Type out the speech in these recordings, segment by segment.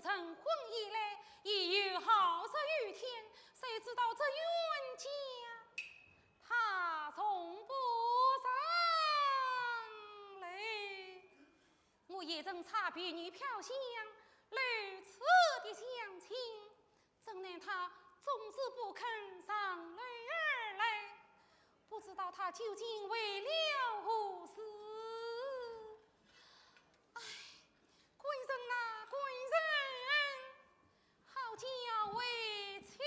从成婚以来，已有好10余天，谁知道这冤家他从不上来。我也曾差别女飘香，如此的相亲，怎奈他总是不肯上来而来，不知道他究竟为了何事。哎，贵人呐，贵人，好叫为妻。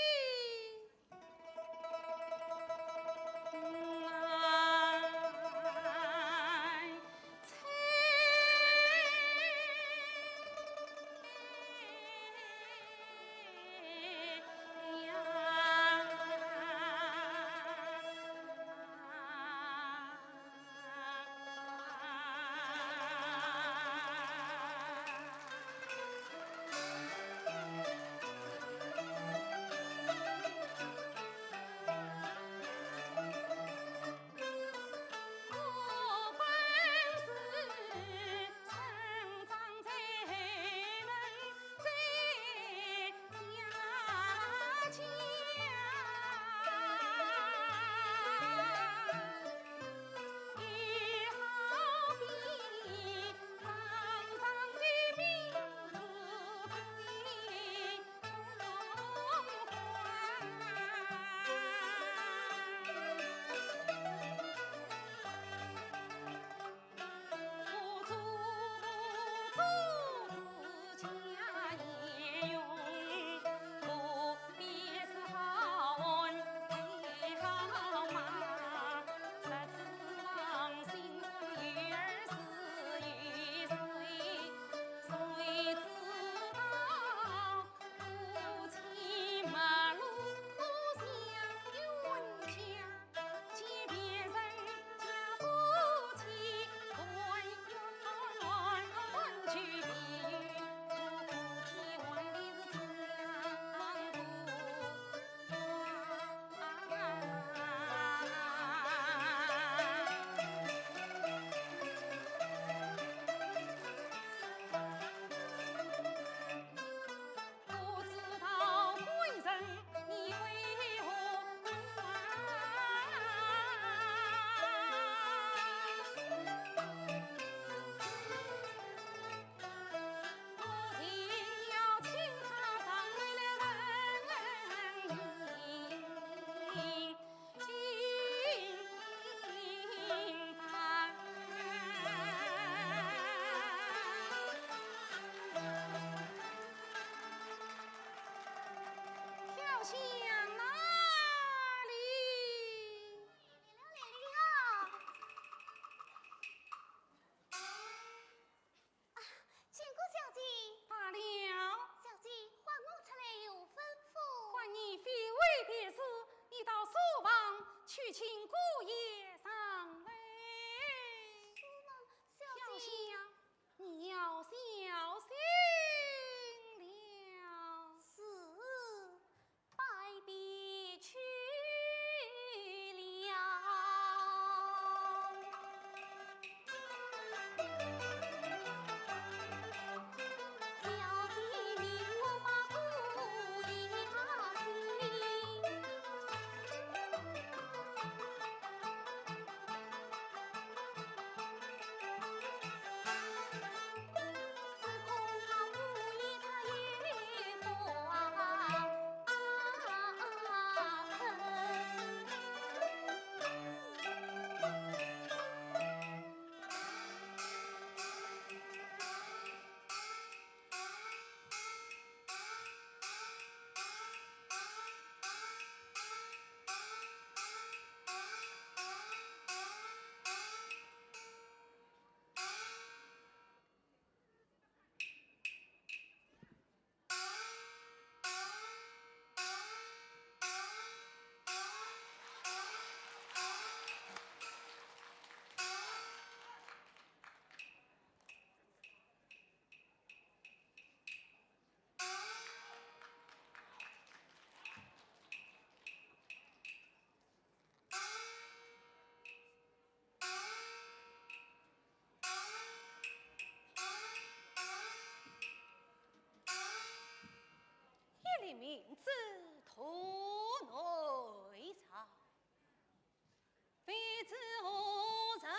子土内藏，非子无常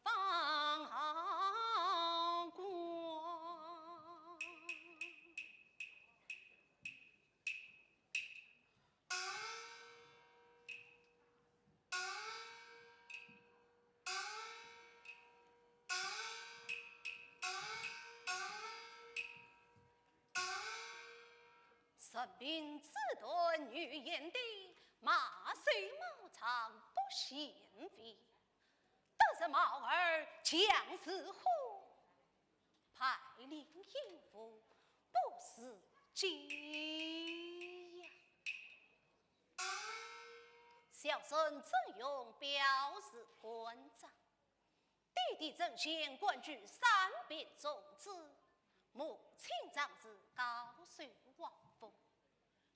放光。神明自顿女言的马虽毛长不贤妃，但是毛儿强似虎，排领应付不思计呀。小生怎用表示关照？弟弟正贤官居三品中子，母亲长子高岁王封。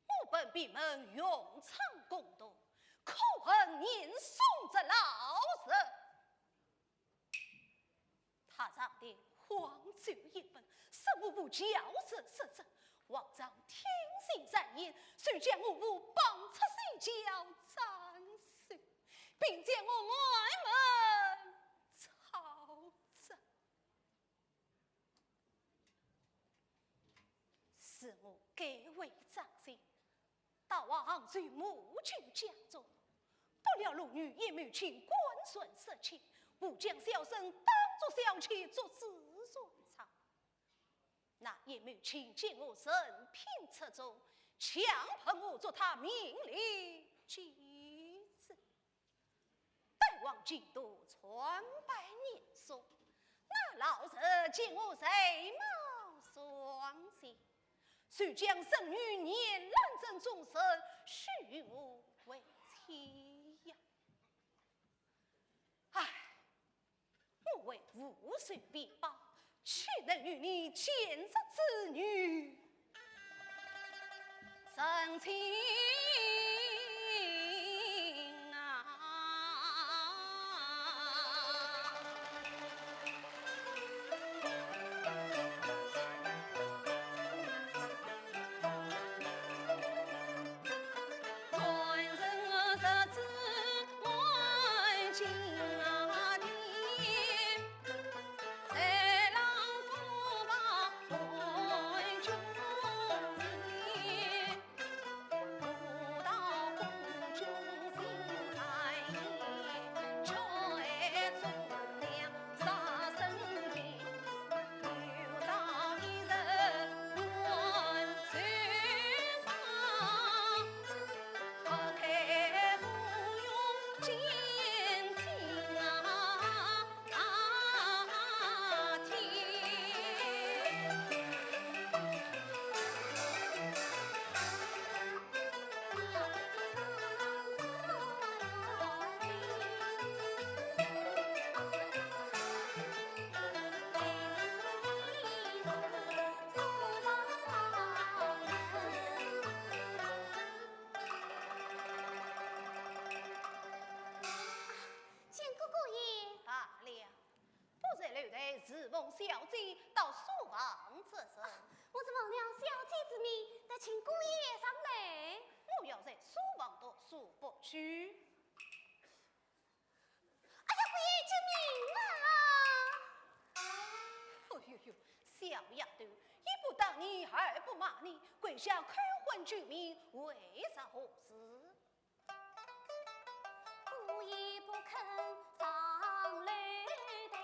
我本闭门用场共度，可恨您送着老人。他长得荒酒一本，什么不教子设阵，王丈听信谗言，遂将我父绑出水饺斩首，并将我外门抄斩。是我改为长心，大王随母亲家中，不料禄女也母亲官顺色情，误将小生当作小妾做自润肠。那叶母亲见我人品出众，强迫我做她命令妻子。待王进度传百年书，那老者见我才貌双贤，遂将生女年兰正终身许我为妻呀！唉，我为无岁必报，岂能与你见识子女生情啊！小姐到书房此身，我只奉了小姐之命，来请姑爷上来。我要在书房读书不去。哎呀，姑哎爷救命啊！呦呦，小丫头，一不当你，二不骂你，跪下叩唤救命，为啥何事？姑爷不肯上楼台，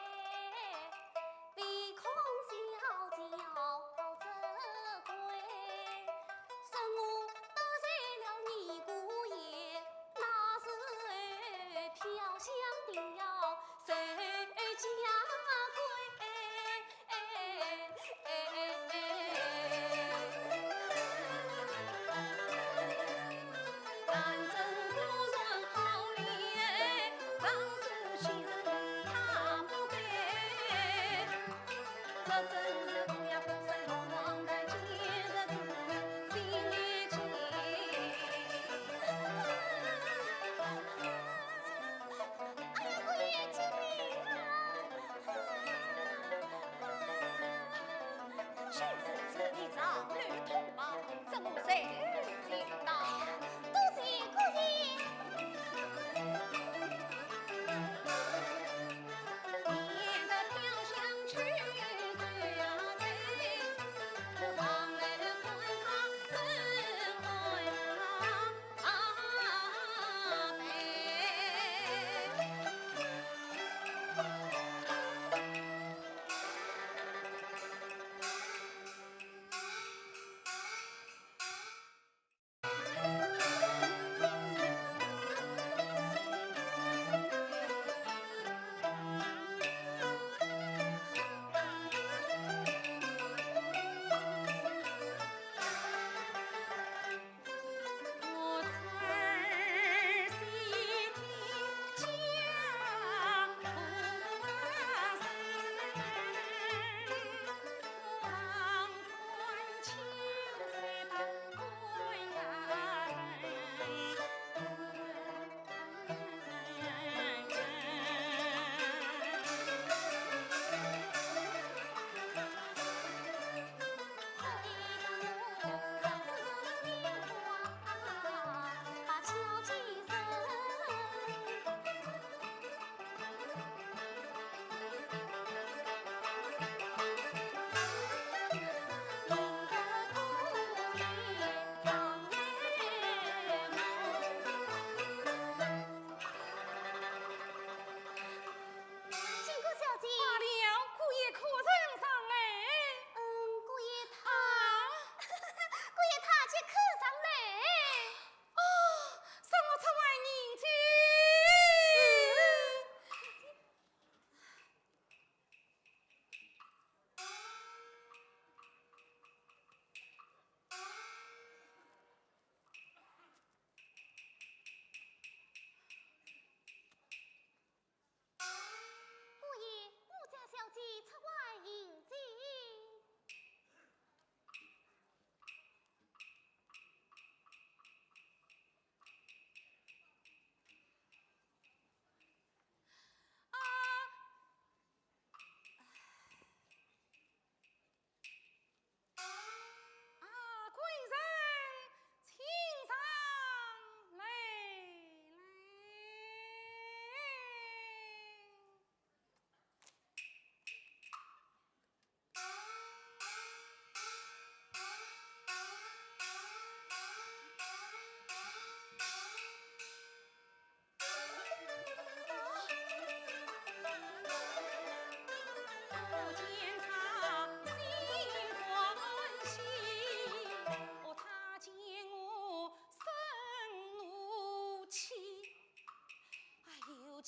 唯恐小姐责怪，说我得罪了你姑爷，那是飘香的要受家规。难真不算好脸，张世清。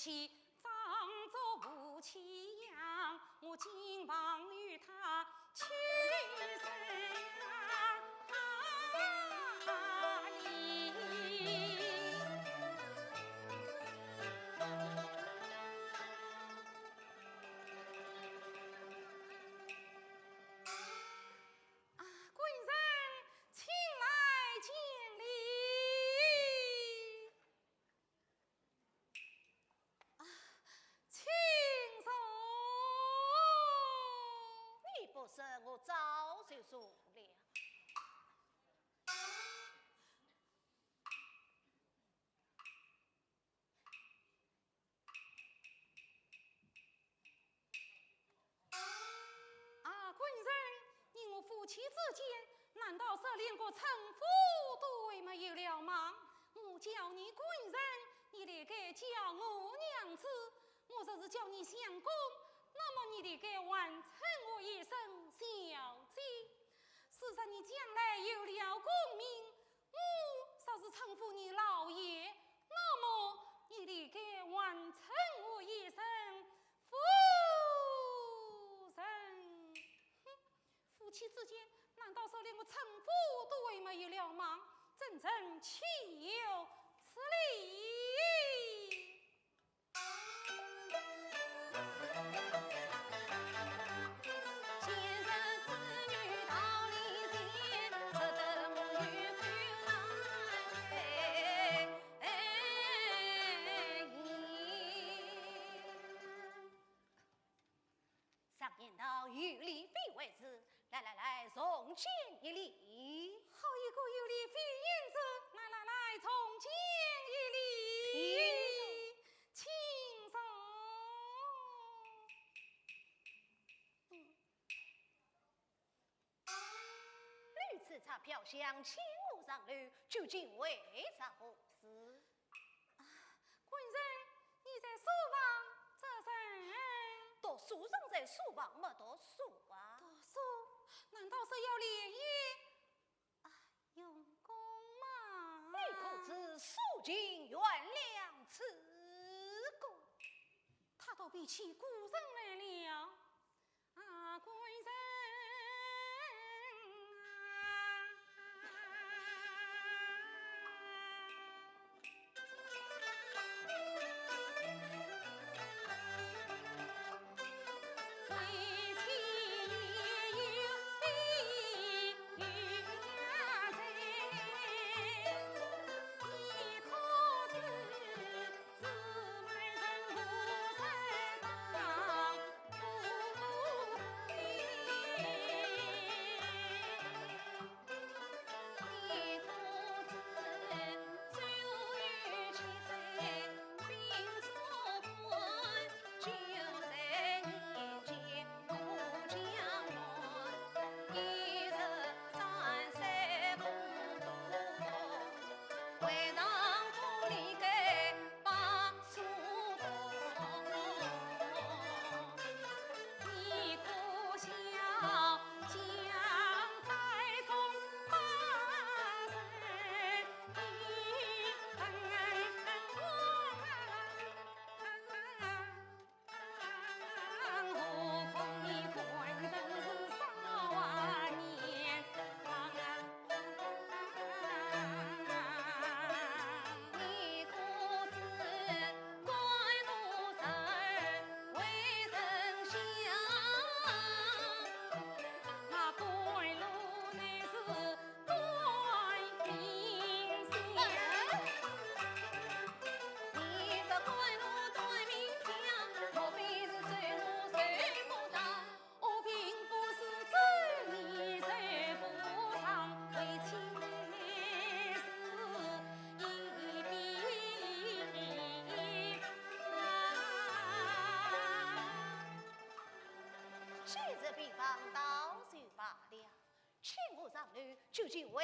妻长作无妻样，我今望与他去生不是我早就说了。贵人，你我夫妻之间，难道是连个称呼都没有了吗？我叫你贵人，你得该叫我娘子；我这是叫你相公，那么你得该还称我一声小姐。事实你将来有了功名，我稍是称呼你老爷，那么你得该还称我一声夫人。夫妻之间，难道说连个称呼都没有了吗？真正岂有此理！言道与理非为子，来，从前一礼。好一个有理非言者，来，从前一礼，请上。屡次查票箱，请我上路，究竟为啥何事？贵人，你在书房这人？读书生在书房没读书啊？读书？难道是要连夜用功吗？你可知书尽原谅此功？他都比起古人来了贵人。究竟为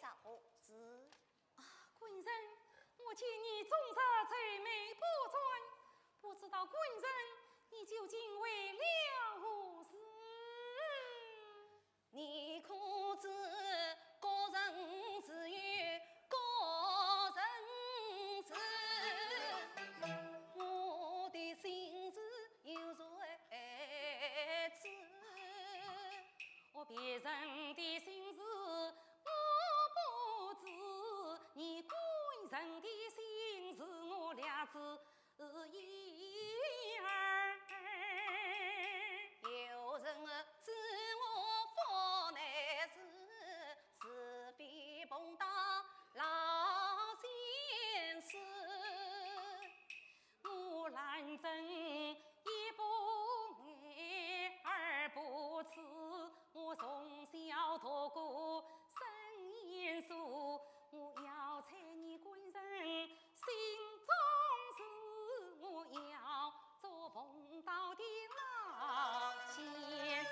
啥何事？贵人，我见你终日垂眉不转，不知道贵人你究竟为了何事？你可知个人自有个人事？我别人的心事我不知，你贵人的心事我俩知一二。有人知我方乃是是非碰到老先生，我兰真一不爱二不痴，我从小读过圣贤书，我要猜你贵人心中事，我要做碰到的老先生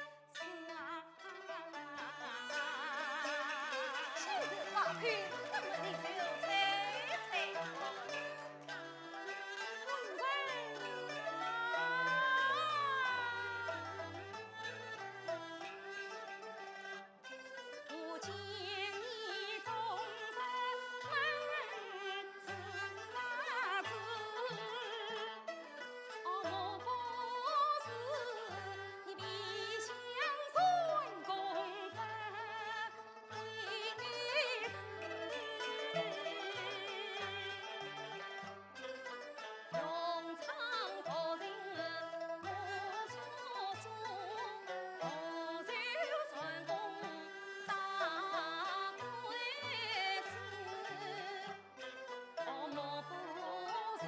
啊！今日花开，那么你就猜猜。我见你终日闷子那子，我不是你必相顺公分为子，用场高人我出书，我就传功张贵子。我莫不是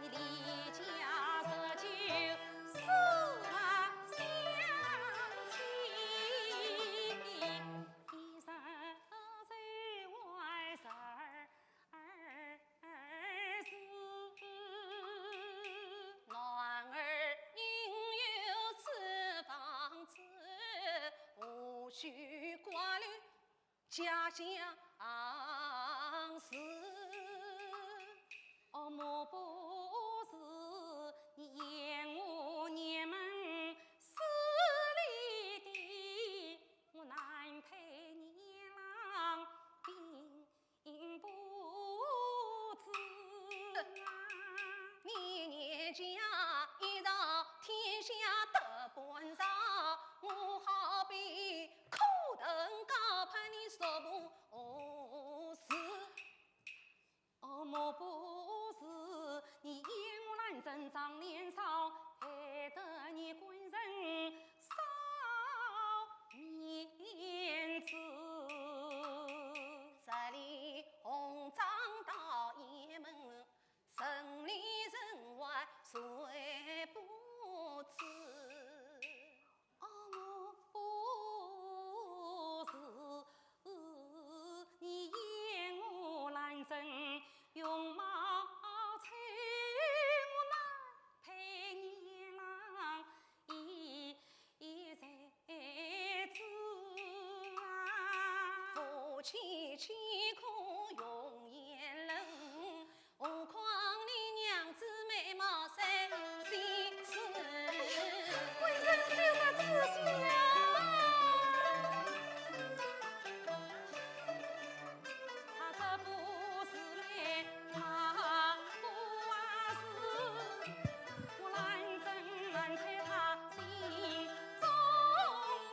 你离家十九四马相亲，一生在外十二事。男儿应有此房子，无需挂虑家乡事。莫不是你嫌我娘们势利的，我难配你郎并不知啊。你年家一朝天下得本朝，我好比苦等高攀你说不是。莫不是你嫌我兰真长年少，害得你贵人少面子。这里红掌到雁门，人里人外谁不知？莫不是你嫌我兰真容貌丑，我难配你郎一才子啊！夫妻岂可用言论？何况你娘子美貌三心思，贵人就个自信啊！他这不是来他不是，我兰真难猜他心中事。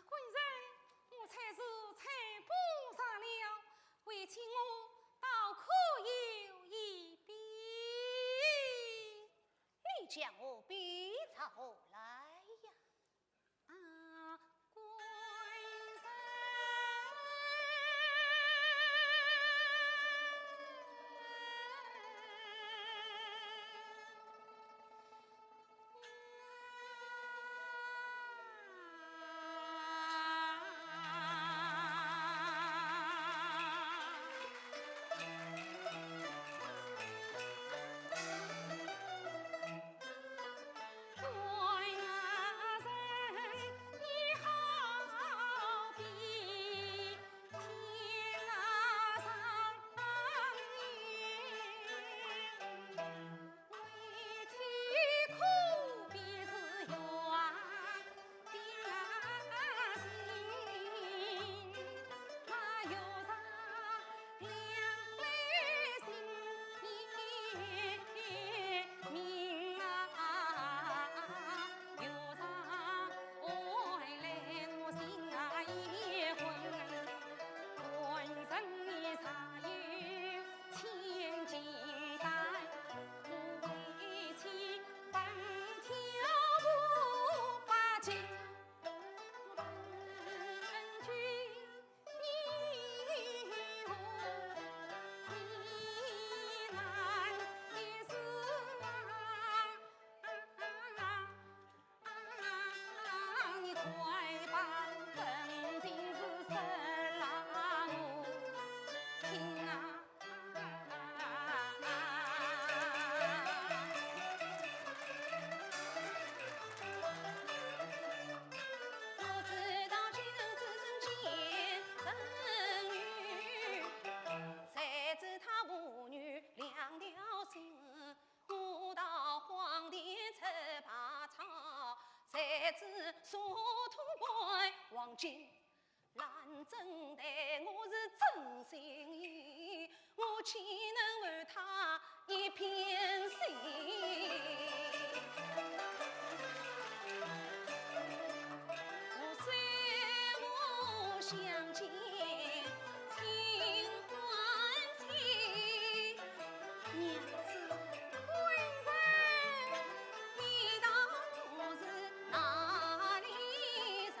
贵人，我才是猜不上了，为请我倒可有一比。你将我比朝何来呀？贵人。孩子所托爱王君。兰真待我是真心意，我岂能为他一片心？我虽无相见，情还情，娘子贵人，你当我是哪里人？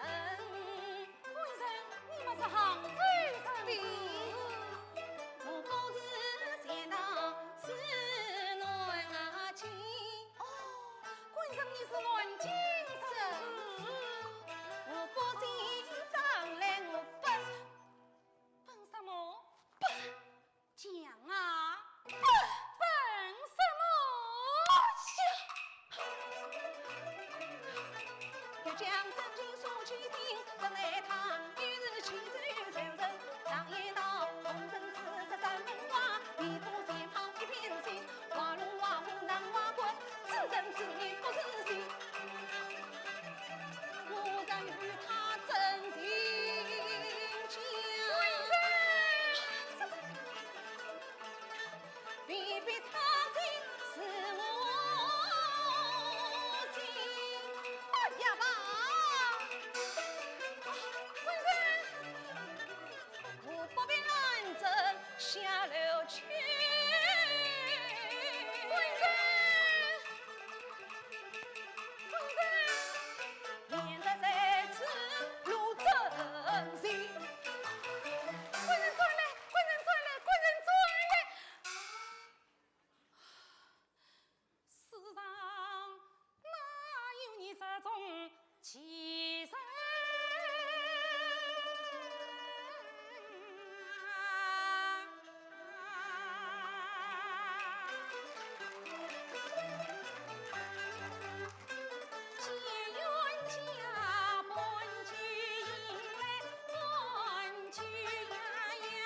贵人，你们是杭州人士。我不是见到是南京。哦，贵人你是南京人士。我不信上来我奔什么？讲啊！奔什么？又将真情说去听，怎奈他一日起嘴成人，常言道红尘似是三分花，迷途前旁一片心，挖龙挖虎难挖棍，此人此言不是心。我曾与他真情讲，未必他心是我心。哎呀爸，贵人，我不必拦阵下流去。贵人，贵人。免得在此路真心。贵人转来，贵人转来，贵人转来！世上哪有你这种奇人结冤家本具迎来欢聚呀，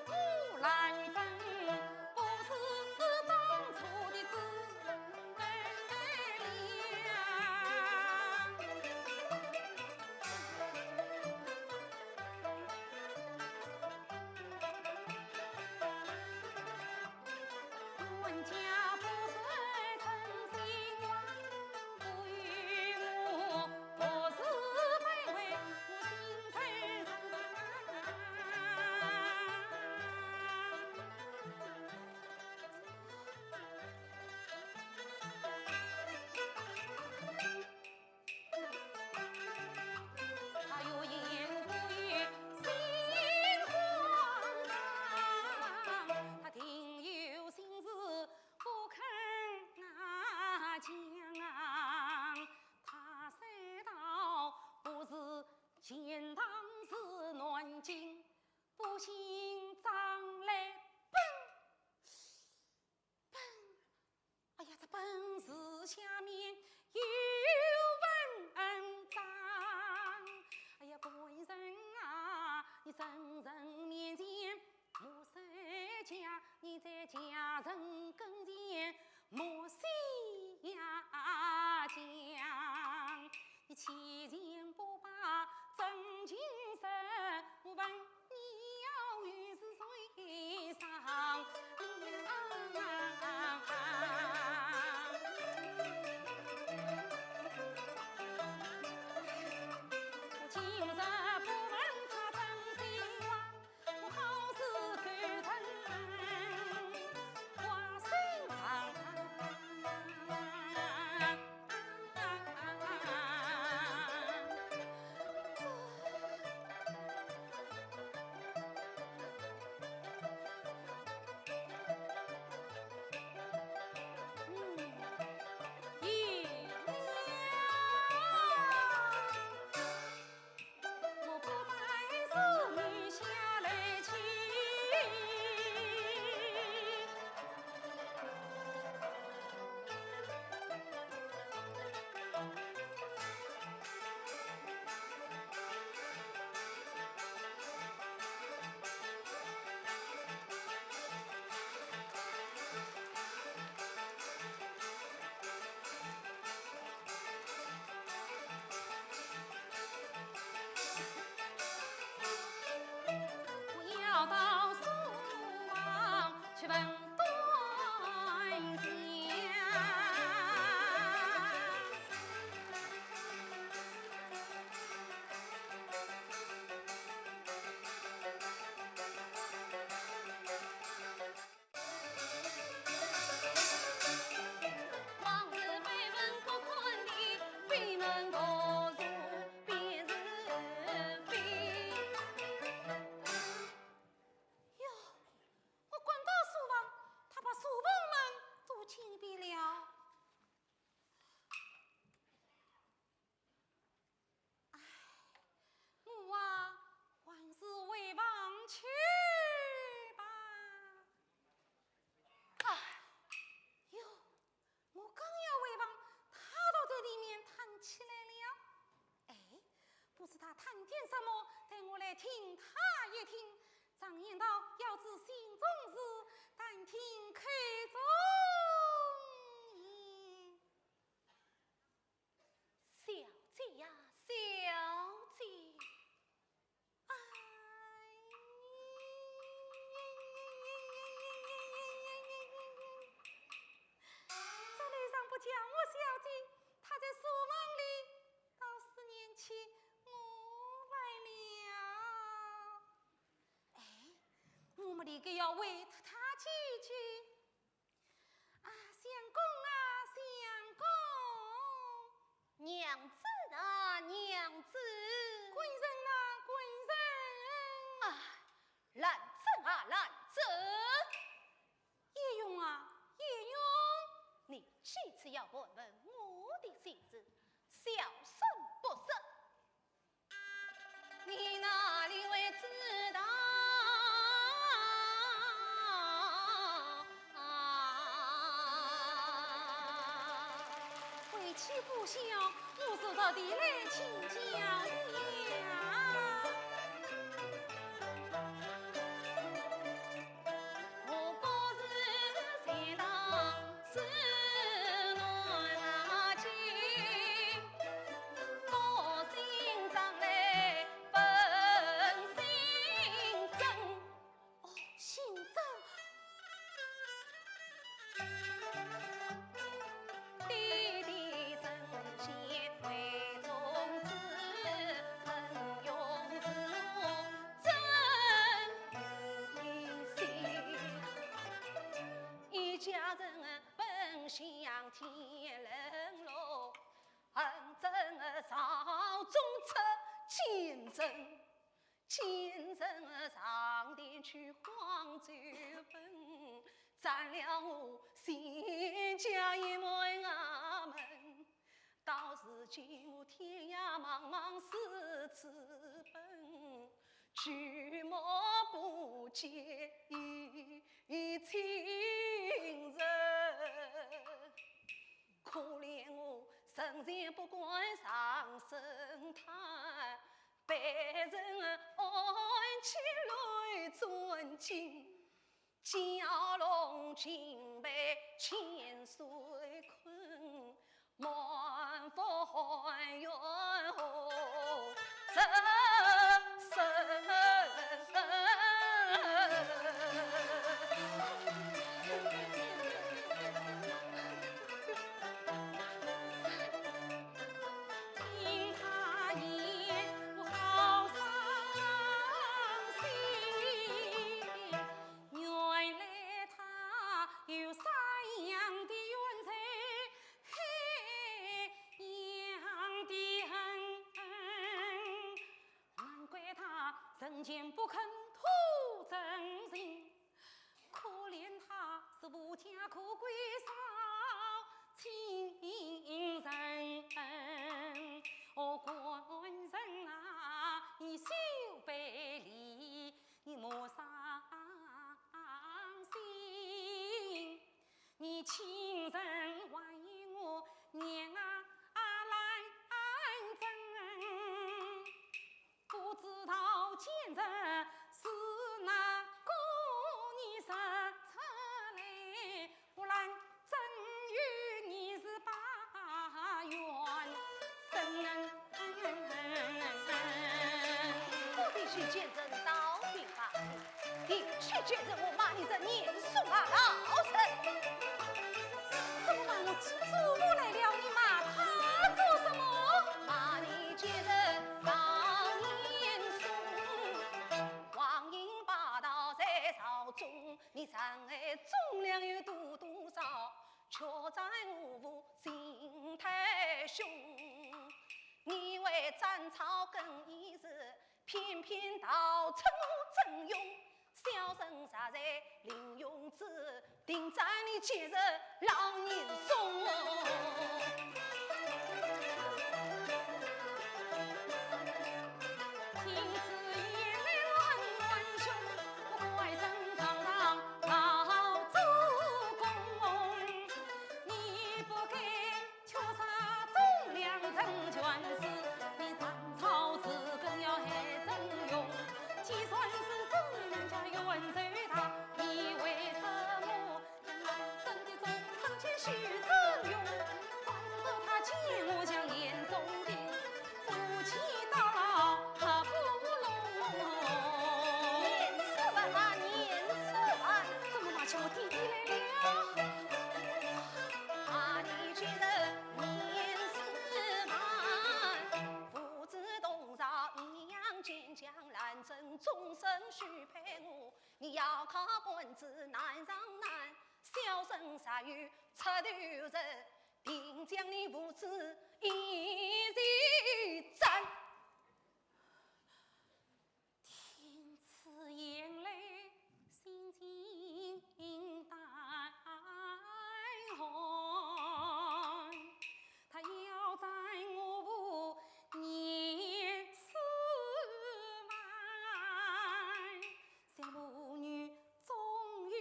木兰芬不是当初的滋味呀。问家不是真心话，不与我不是卑微，我心诚他有言不语心慌张，他定有心事不肯讲，他sei道不是钱塘是南京，不信张来本，哎呀，这本事下面有文章。哎呀，贵人啊，你生人面前莫守家，你在家人跟前莫细呀讲。你欺钱不把真情实，我问你要与是谁商量？我今日不问他真心话，我好似感叹花心肠。知他谈点什么，等我来听他一听。常言道，要知心中事，但听口中言。小姐呀，小姐，哎，这里上不叫我小姐，她在书房里。到4年前我来了。哎，我们里个要为他几句。啊，相公啊，相公。娘子啊，娘子，贵人啊，贵人！啊，兰子啊，兰子，叶勇啊，叶勇，你这次要问问我的性子，小生不生，你哪里会知道？回去不孝，我受到地来请教呀。我不是谁当是暖情，我心脏来本心真。哦，姓曾，弟弟真贤惠宗子，真勇自我真明心。一家人本相天人路，恨真朝中出奸人。奸人上殿去黄州奔，占了我新家一门衙门。到如今我天涯茫茫四处奔，举目不见亲人。可怜我生前不管上神坛，被人安起来尊敬。蛟龙尽被千岁困，满腹还愿何真神。听他言，我好伤心。原来他有三样的冤仇，嘿，样的恨。难怪他人前不肯吐真情，可怜他是无家可归少情人。哦，官人啊，你休别离，你莫伤心。你亲人怀疑我娘啊来争，不知道奸人是哪个你杀出来，不然真与你是把冤深。我必须见证到底法庭，必须见证我骂你这年数啊老臣。怎么骂我做不来了？你骂他做什么？骂你见证当年数，黄银霸道在朝中，你障碍重量有多少？却在我府心太凶。你为斩草根一时，偏偏盗出我真勇。小生杀在林永志，定在你今日老人送。听此言来我很冤凶，不怪人堂上老主公，你不该缺杀忠良成全事，你斩草自须自用，怪不得他见我将眼中钉，夫妻到老他不容。年四万啊，年四万，怎么拿起我弟弟来了？啊，你觉得年四万，父子同朝，一样坚强难争，终身许配我。你要靠棍子难上难，小生杀鱼出头人，定将你父子一起斩。听此言来，心惊胆寒。他要在我部年4万，小妇女终于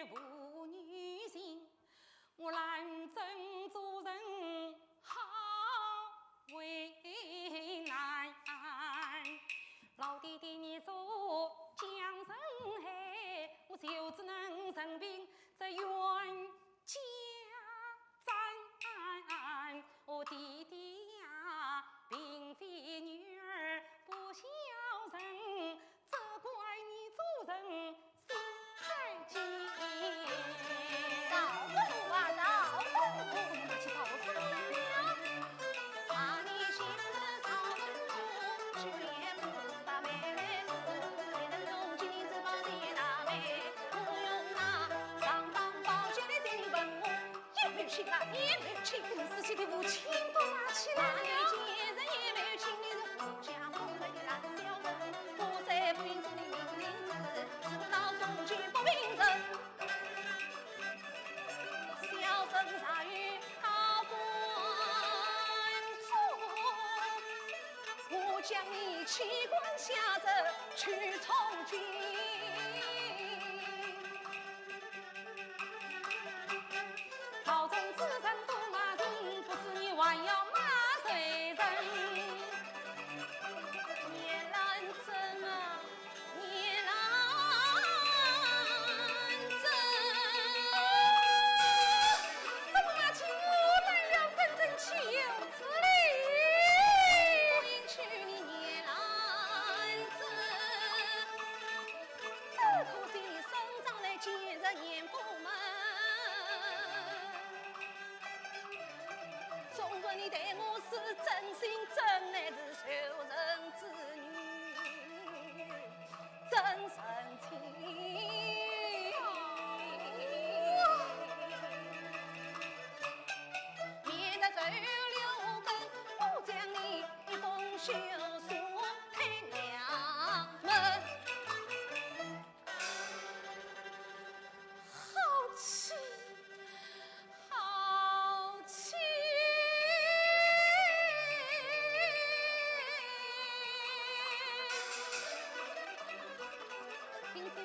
妇女心，我懒真做人好为难。老弟弟你做江城海，我就只能生病在冤家站。我弟弟呀，并非女儿不孝顺，责怪你做人心太急。少妇啊，少妇，怎么拿起早餐来了？啊，你心思草妇，去年不是把妹妹子，没能用今年只把谁大妹，我用那上当宝剑的金本我，也没有请啊，也没有请，自己的母亲都拿起来啊，你了。见人也没有请，你是互相不认的烂小人，我在不应中的命令子，知不道中间不平等。小生杀于高官中，我将你弃官下泽去从军。朝中之人都骂人，不知你还要骂谁人？聂兰珍啊，聂兰珍。怎么拿起我来了？真正岂有此理！不应娶你聂兰珍，只可惜你生长在今日严府门。纵论你对我是真心真爱，是受人之女，真深情。免得走六根，我将你一封休书推娘门。好气，好气！听见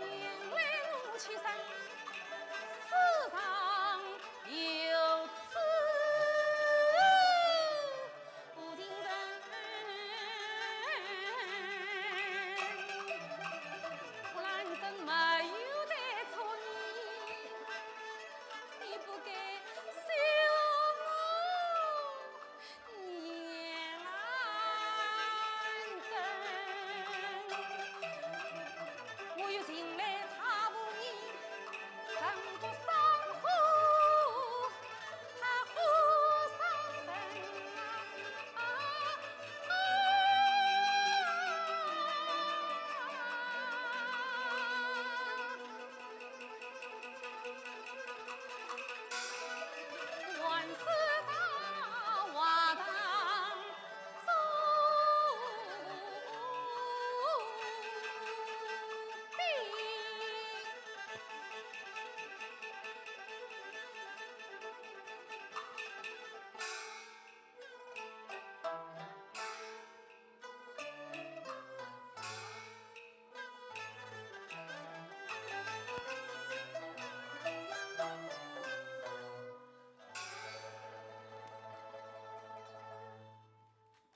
来怒气声，世上有此不敬人。我兰真没有得错你，你不该休我聂兰珍。我有情来他不依，人不生火，他火伤人万事大瓦当走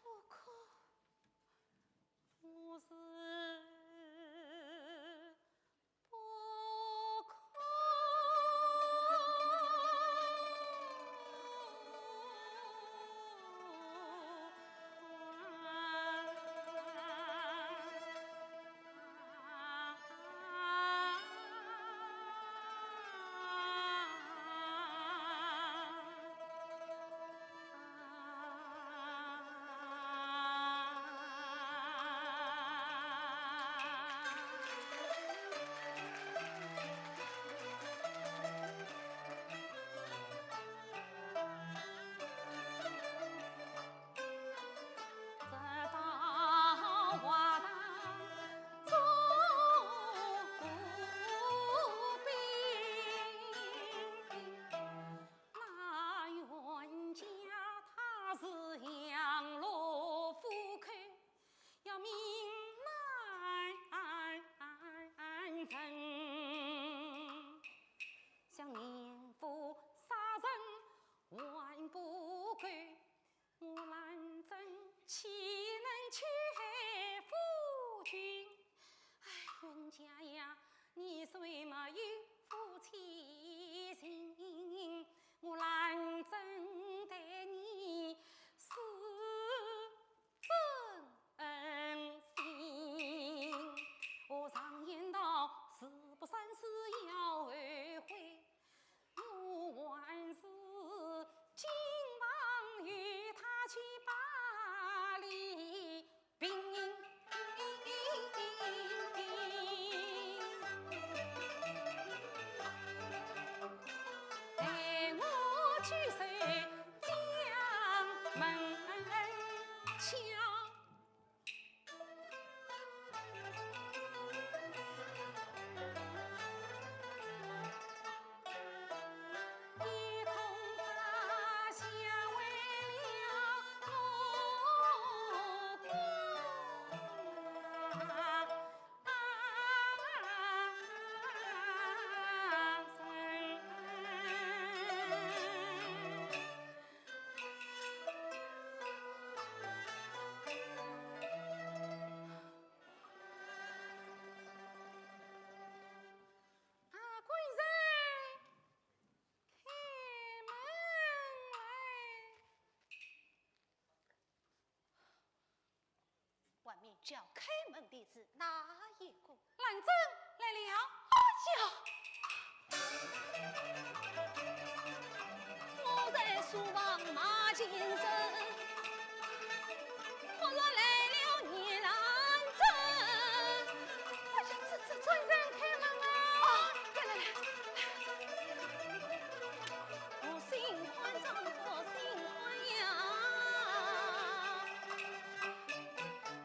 不可，我是不可。去夫君。哎，冤家呀，你虽没有夫妻情，我兰真待你是真心。我常言道，事不三思要后悔。我还是今晚与他去巴黎宾。带我去守江门桥。一同他下为了我贵人开门来。外面叫开门的是哪一个？兰真来了。我在书房马金生，我若来了你兰真。哎呀，这人开门啊！来，我心宽敞作心宽呀，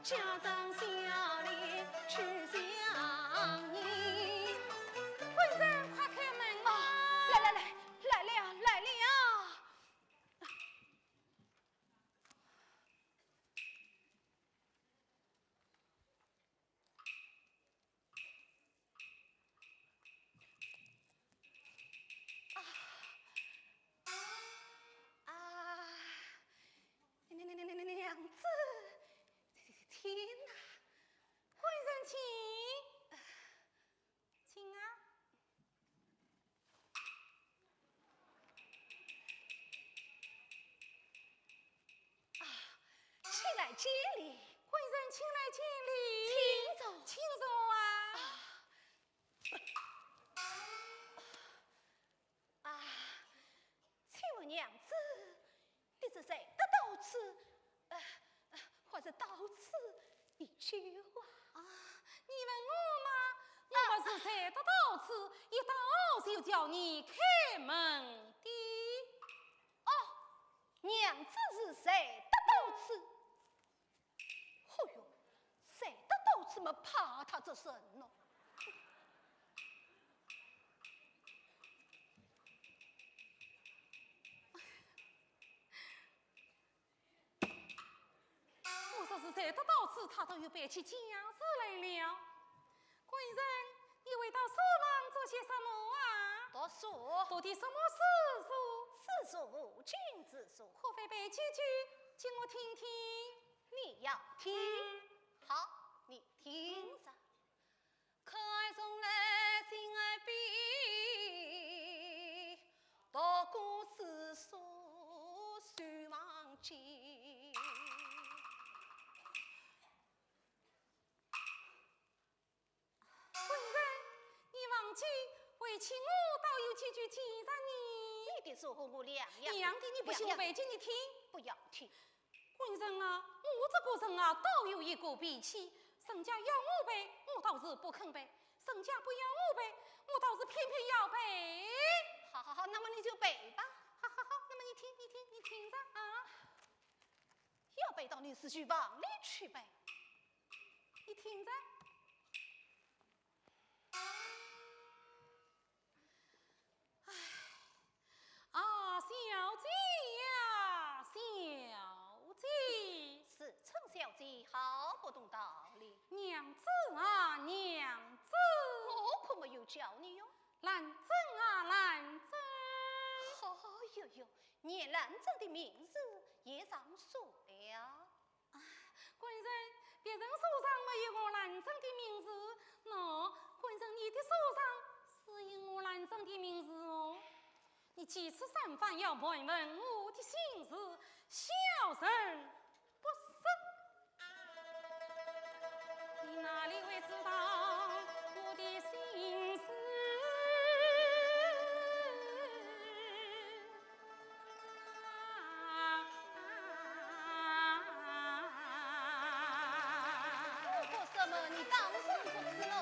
家长下里去相迎。贵人快开门啊！来了。娘子，天哪！贵人请啊！请来接礼，贵人请来见礼，请坐请坐啊！请问娘子，你是谁得到此？或者到此一句话？你问我吗？我不是才得到此，一到就叫你开门的。娘子是谁得到此？哦哟，谁得到此么怕他这身呢？我说是才得到此，他都有办起将士来了。贵人，你为到书房做些什么啊？读书，读的什么诗书？四书君子书，可否背几句，请我听听？你要听？好，你听着。可爱送来心爱比，读过四书须忘记。贵人，你忘记为请我倒有几句记着你。你的说话我两样，两的你不信我背给你听。不要听。贵人啊，我这个人啊，倒有一个脾气，人家要我背，我倒是不肯背；人家不要我背，我倒是偏偏要背。好，那么你就背吧。好，那么你听着啊，要背到你是去往里去背。你听着。小姐呀，小姐，是陈小姐好不懂道理。娘子啊，娘子，我可没有叫你哟。兰真啊，兰真。哟，念兰真的名字也上说了。官人，别人手上没有我兰生的名字，那官人你的手上是有我兰生的名字哦。你几次三番要问问我的姓氏，小声不声，你哪里会知道我的姓氏？为什么你当真不知了？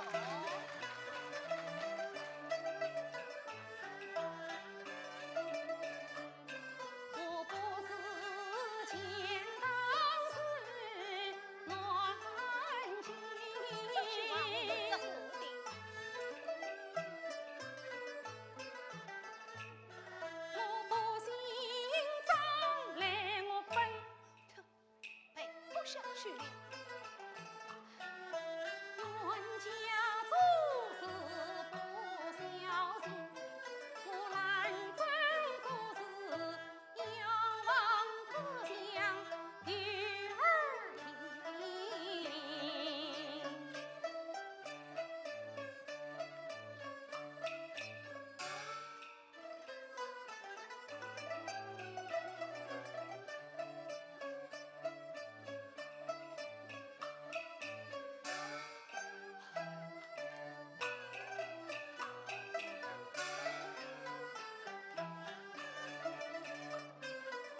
我不是前道士暖情，这句话我是胡的。我不姓张来我本呸，不想去了。冤家做事不小心，我兰真做事要望各乡女儿听。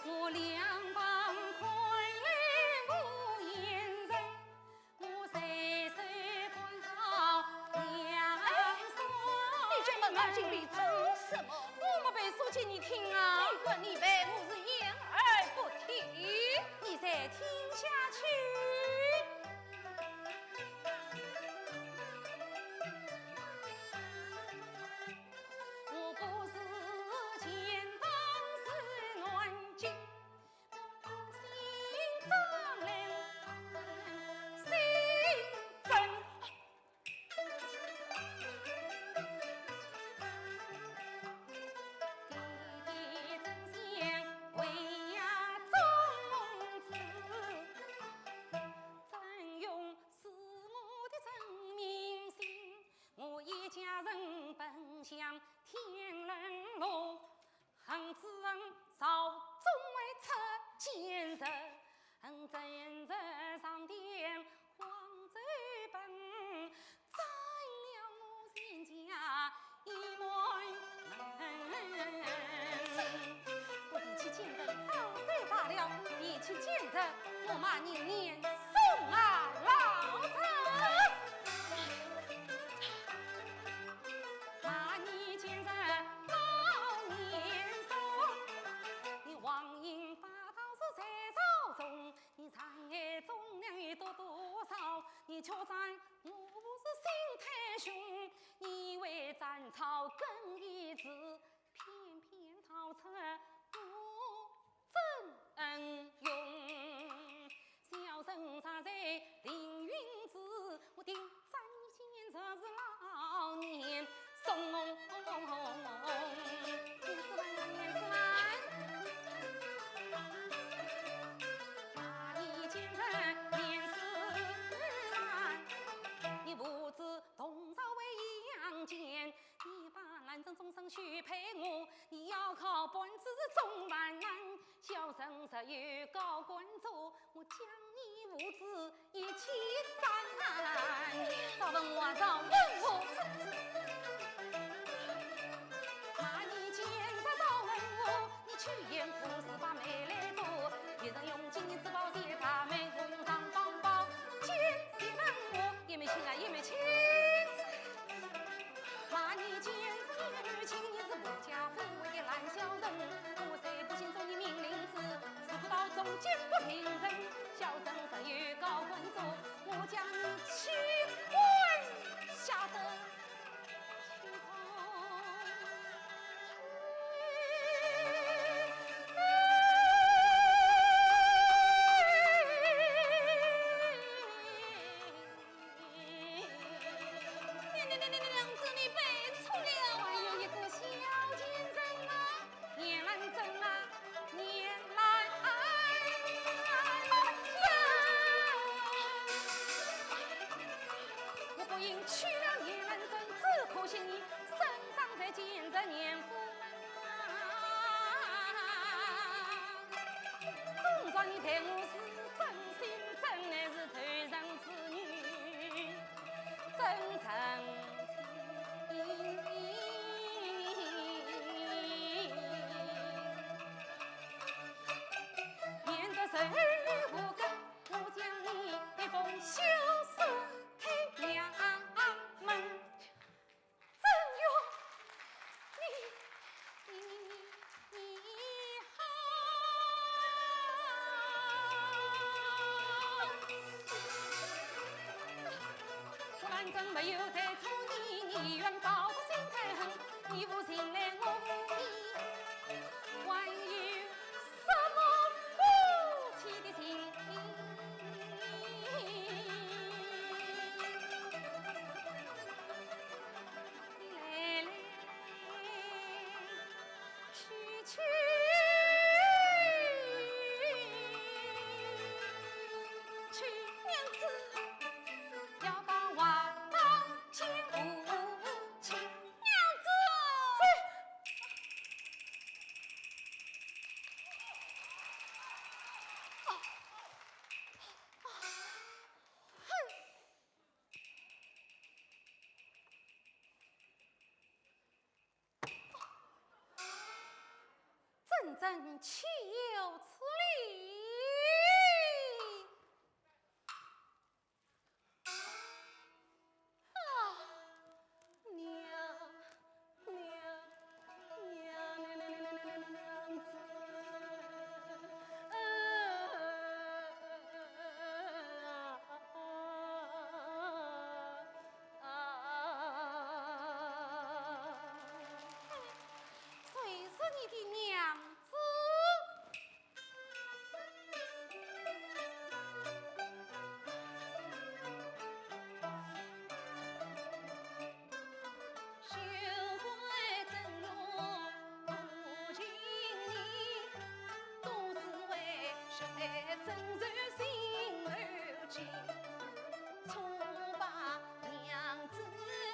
我两旁快来无言人，我岁岁管好两双。你这门儿经里做什么？我没背说给你听啊，你问你呗，我是言而不听。你再听下去。我不是前当是暖金，我姓张来，姓曾。弟弟真相为呀宗子，真用是我的真名姓。我一家人本乡天人路，恨之恩少终未出奸人，真日上殿黄州本，占了我全家一门。我提起奸人当然罢了，提起奸人我骂你年送啊老子。骂你奸人老年送，你王英大道是在朝中，你长安忠良有多少？你却赞我是心太凶，你为斩草更一子，偏偏逃出我真用。小生常在凌云寺，我定斩你前日是老年送年是万年是万，把你前日年是万，你不知东朝为阳间，你把兰州终生许配我，你要靠本子中万难，小生实有高官做，我将你父子一起斩。早问我早问我，骂你奸诈早问我，你去验夫是把妹来做，一人用金银珠宝借他妹，用上帮包，奸细问我也没亲啊也没亲。骂你奸诈也没亲，你是不家富贵的烂小人，我虽不信从你命令子，是不到中间不平人，小生实有高官做。娶了叶兰珍，只可惜你生长在今日年夫总算你待我是真心真爱是传人之女，真诚情。免得儿女无根，我将你一封休书给娘们。真有你好，我反正没有带错你，你愿报复心太狠，你不信来我问你，还有什么夫妻的情？去娘子要把话当亲无情，娘子真岂有此理！谁是你的娘子？休怪真容不敬你，都是为谁深受心头情，错把娘子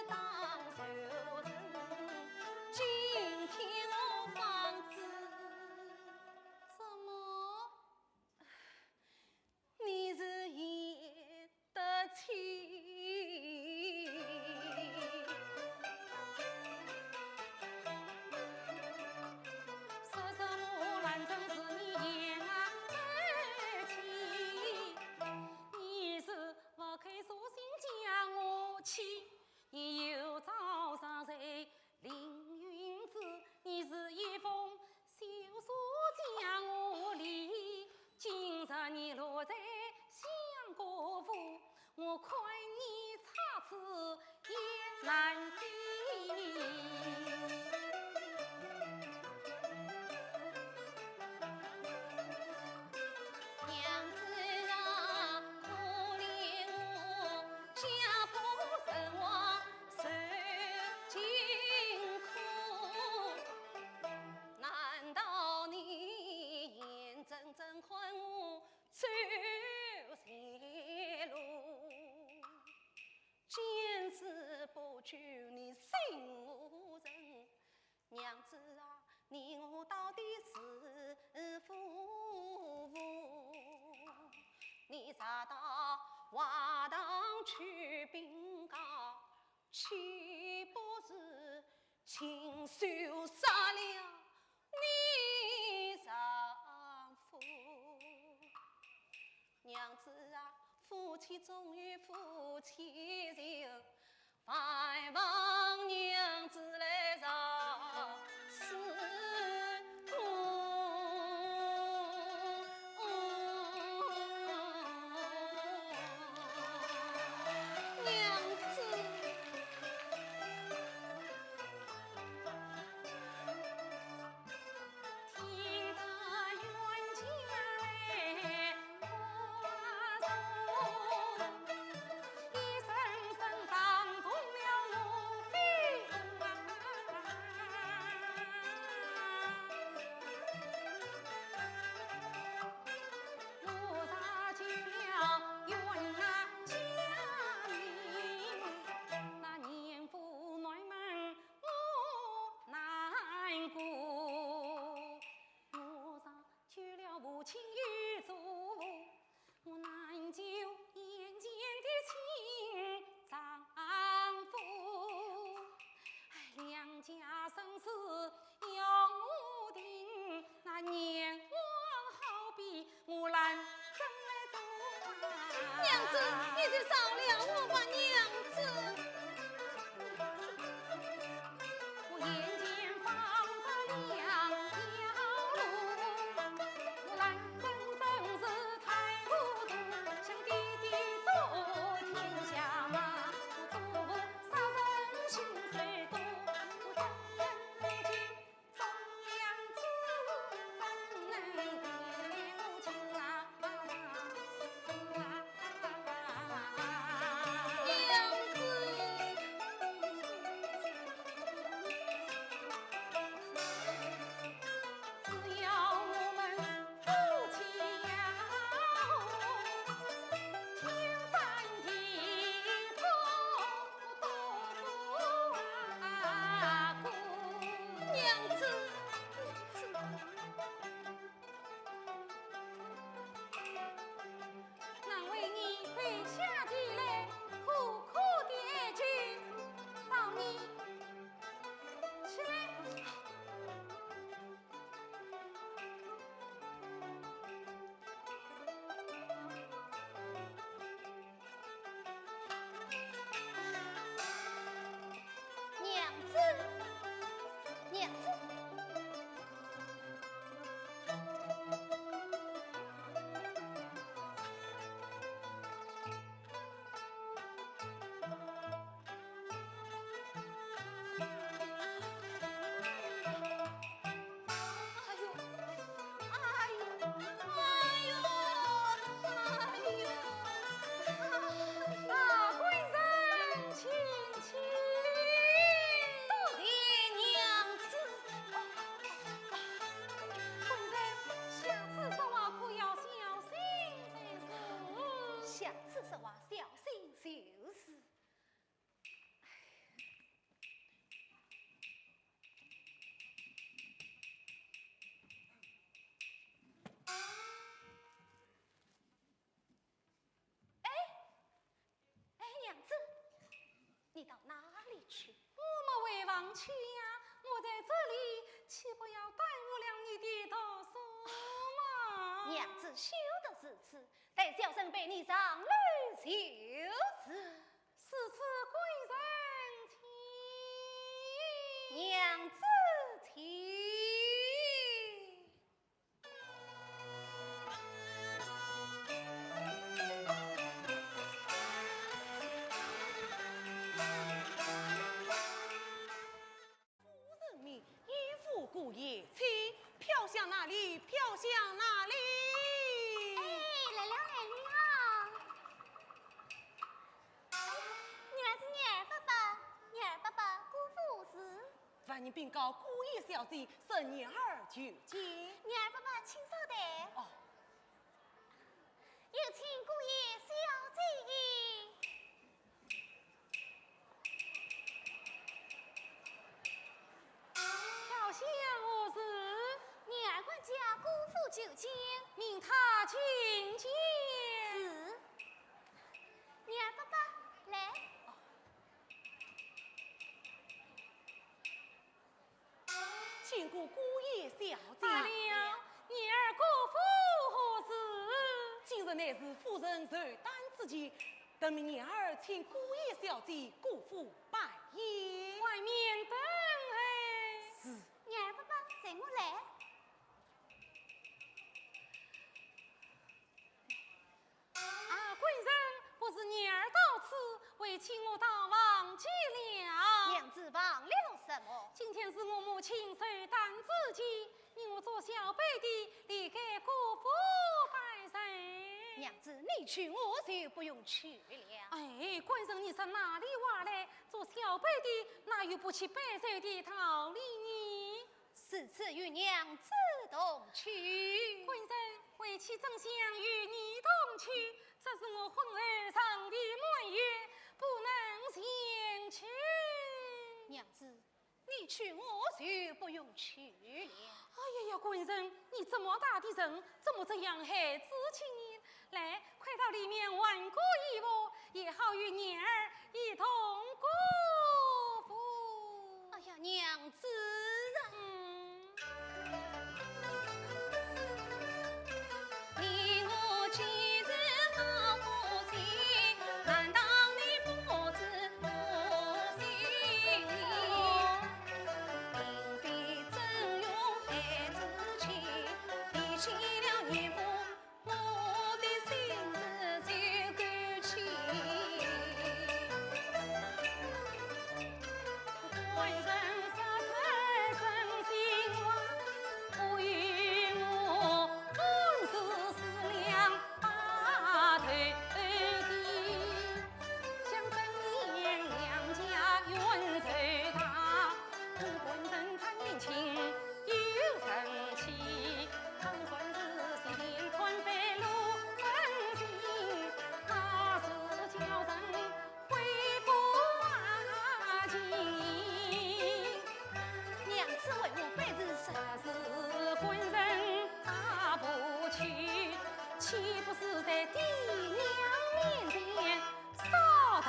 当仇人，今天我方知，怎么？你是演得起。说什么乱真是你言而起，你是不肯索性将我弃，你又找上谁凌云子？你是一封休书将我离，今日你落在相国府，我看你差此也难敌。娘子啊，可怜我家破人亡受尽苦，难道你眼睁睁看我走邪路？见死不救，你心无人。娘子啊，你我到底是夫妇？你查到华堂去禀告，岂不是亲手杀了你丈夫？娘子啊，夫妻总有夫妻情，还望娘子来饶恕娘子。听得冤家来话送，一声声打动了我肺去？我没为王去呀，我在这里岂不要耽误了你的读书嘛？娘子休得如此，待小生陪你上路就是。是此贵人请。娘子请。故爷亲，飘向哪里？飘向哪里？哎，来了来了！原来是你二伯伯，你二伯伯姑父是。万人禀告姑爷小姐，生女儿求见。你二伯伯请稍等。哦，有请姑爷小姐。小香何事？你二管家姑父求见。命他请见。是。你二伯伯来。请姑姑爷小姐。罢了，你儿姑父何事？今日乃是夫人寿诞之节，等命女儿请姑爷小姐姑父拜宴。外面等哎。是。你二伯伯随我来。贵人不是女儿到此，为请我倒忘记了。娘子忘了什么？今天是我母亲寿诞之节，你我做小辈的，离给姑父拜神。娘子，你去我就不用去了。哎，贵人你是哪里话来？做小辈的哪有不去拜寿的道理呢？此次与娘子同去。贵人为妻正想与你同去，这是我婚儿上的满约，不能前去。娘子，你去我就不用去了。哎呀，贵人，你这么大的人，怎么这样孩子气呢？来，快到里面玩过一窝，也好与娘儿一同过福。哎呀，娘子啊！你我既是好夫妻，难道你不知我心意？定必真用孩子气，离弃了岳父，我的心事就归去。贵人实在真心话，不与我本是思量把头低。想真念娘家冤仇大，贵人看年轻又生气，当算是心连团白露真心，那是叫人悔不忘情。娘子为我辈子这生是贵人打不去，岂不是在爹娘面前耍道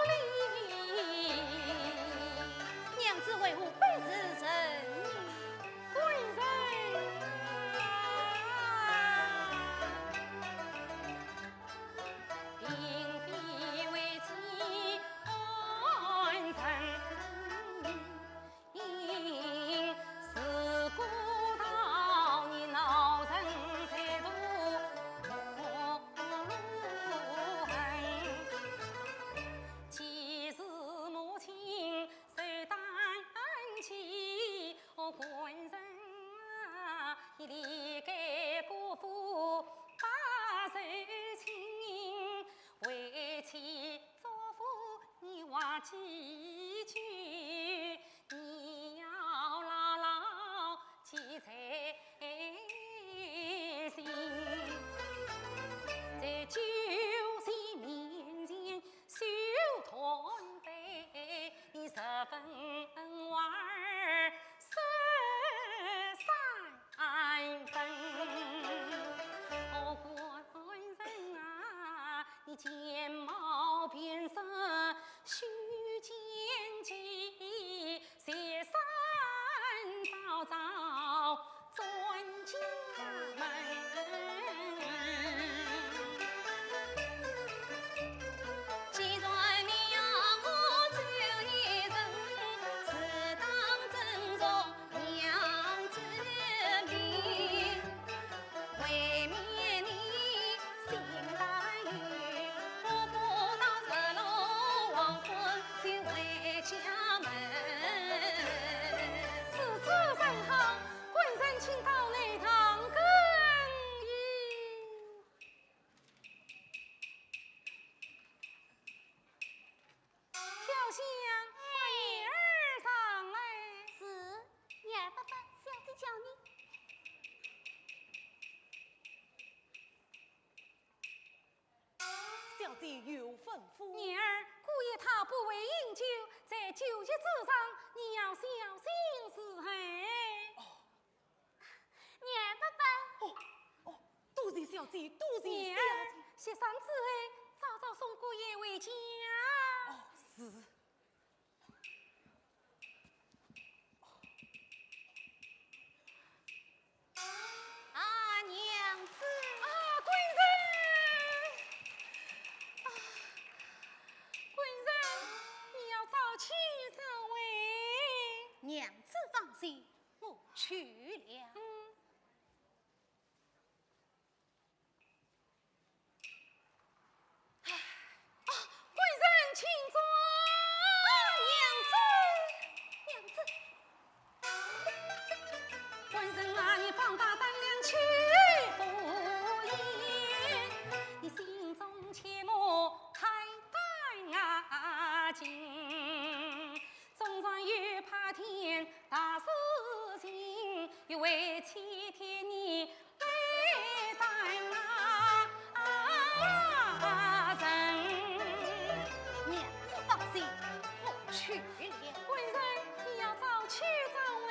理？娘子为我辈子生贵人并非为妻恩人，因是孤岛你恼人才度我路痕。既是母亲受担起，贵人啊，你离开姑父把手亲，为妻祝福你话几句，你要牢牢记在心，在酒席面前秀团杯，你十分娃儿13分。哦，贵人啊，你睫毛变色须见机，谢山早早尊家门。既然你要我走一程，自当尊重娘子命，为免你心来雨，我不到日落黄昏就回家门。此次正好，贵人请到内堂更衣。小香，欢迎儿上来。是女儿爸爸，小姐叫你。小姐有吩咐。女儿，姑爷他不为饮酒，在酒席之上，你要小心伺候。女儿爸爸，多谢小姐，多谢女小儿姐。歇山之后，早早送姑爷回家。是。啊，娘子，贵人，贵人，你要早去早回。娘子放心，我去了。贵人请坐。娘子，贵人啊，你放大胆量去赴宴，你心中切莫太担惊。总算又怕添大事情，又为欺天你来担人。娘子放心，我去了。贵人，你要早去早回。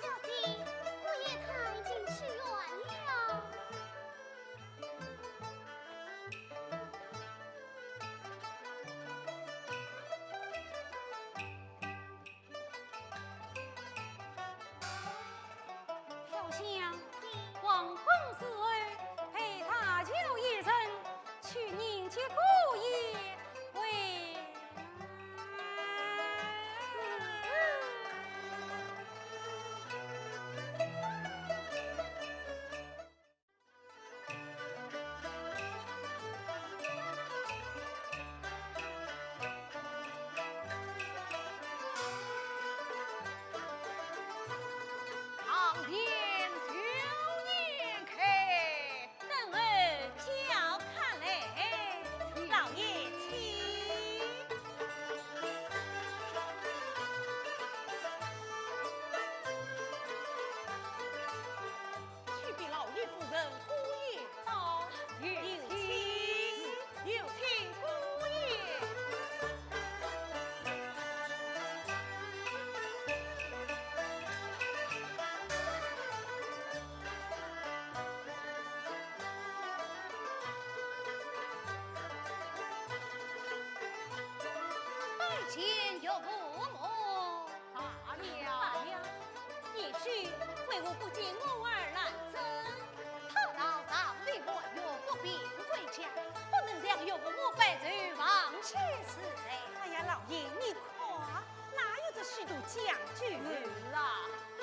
小姐，姑爷他已经去远了。飘香，黄昏时候陪他酒一程，去迎接姑爷为堂前秋叶开，等儿叫看来，老爷请。去比老爷夫人姑爷到，有请姑爷。拜见有父母。罢了。罢了，也许为我不见我儿来征，他到上位我若不便回家，不能让岳母白走忘却死罪。哎呀，老爷你夸，哪有这许多讲究？是啊，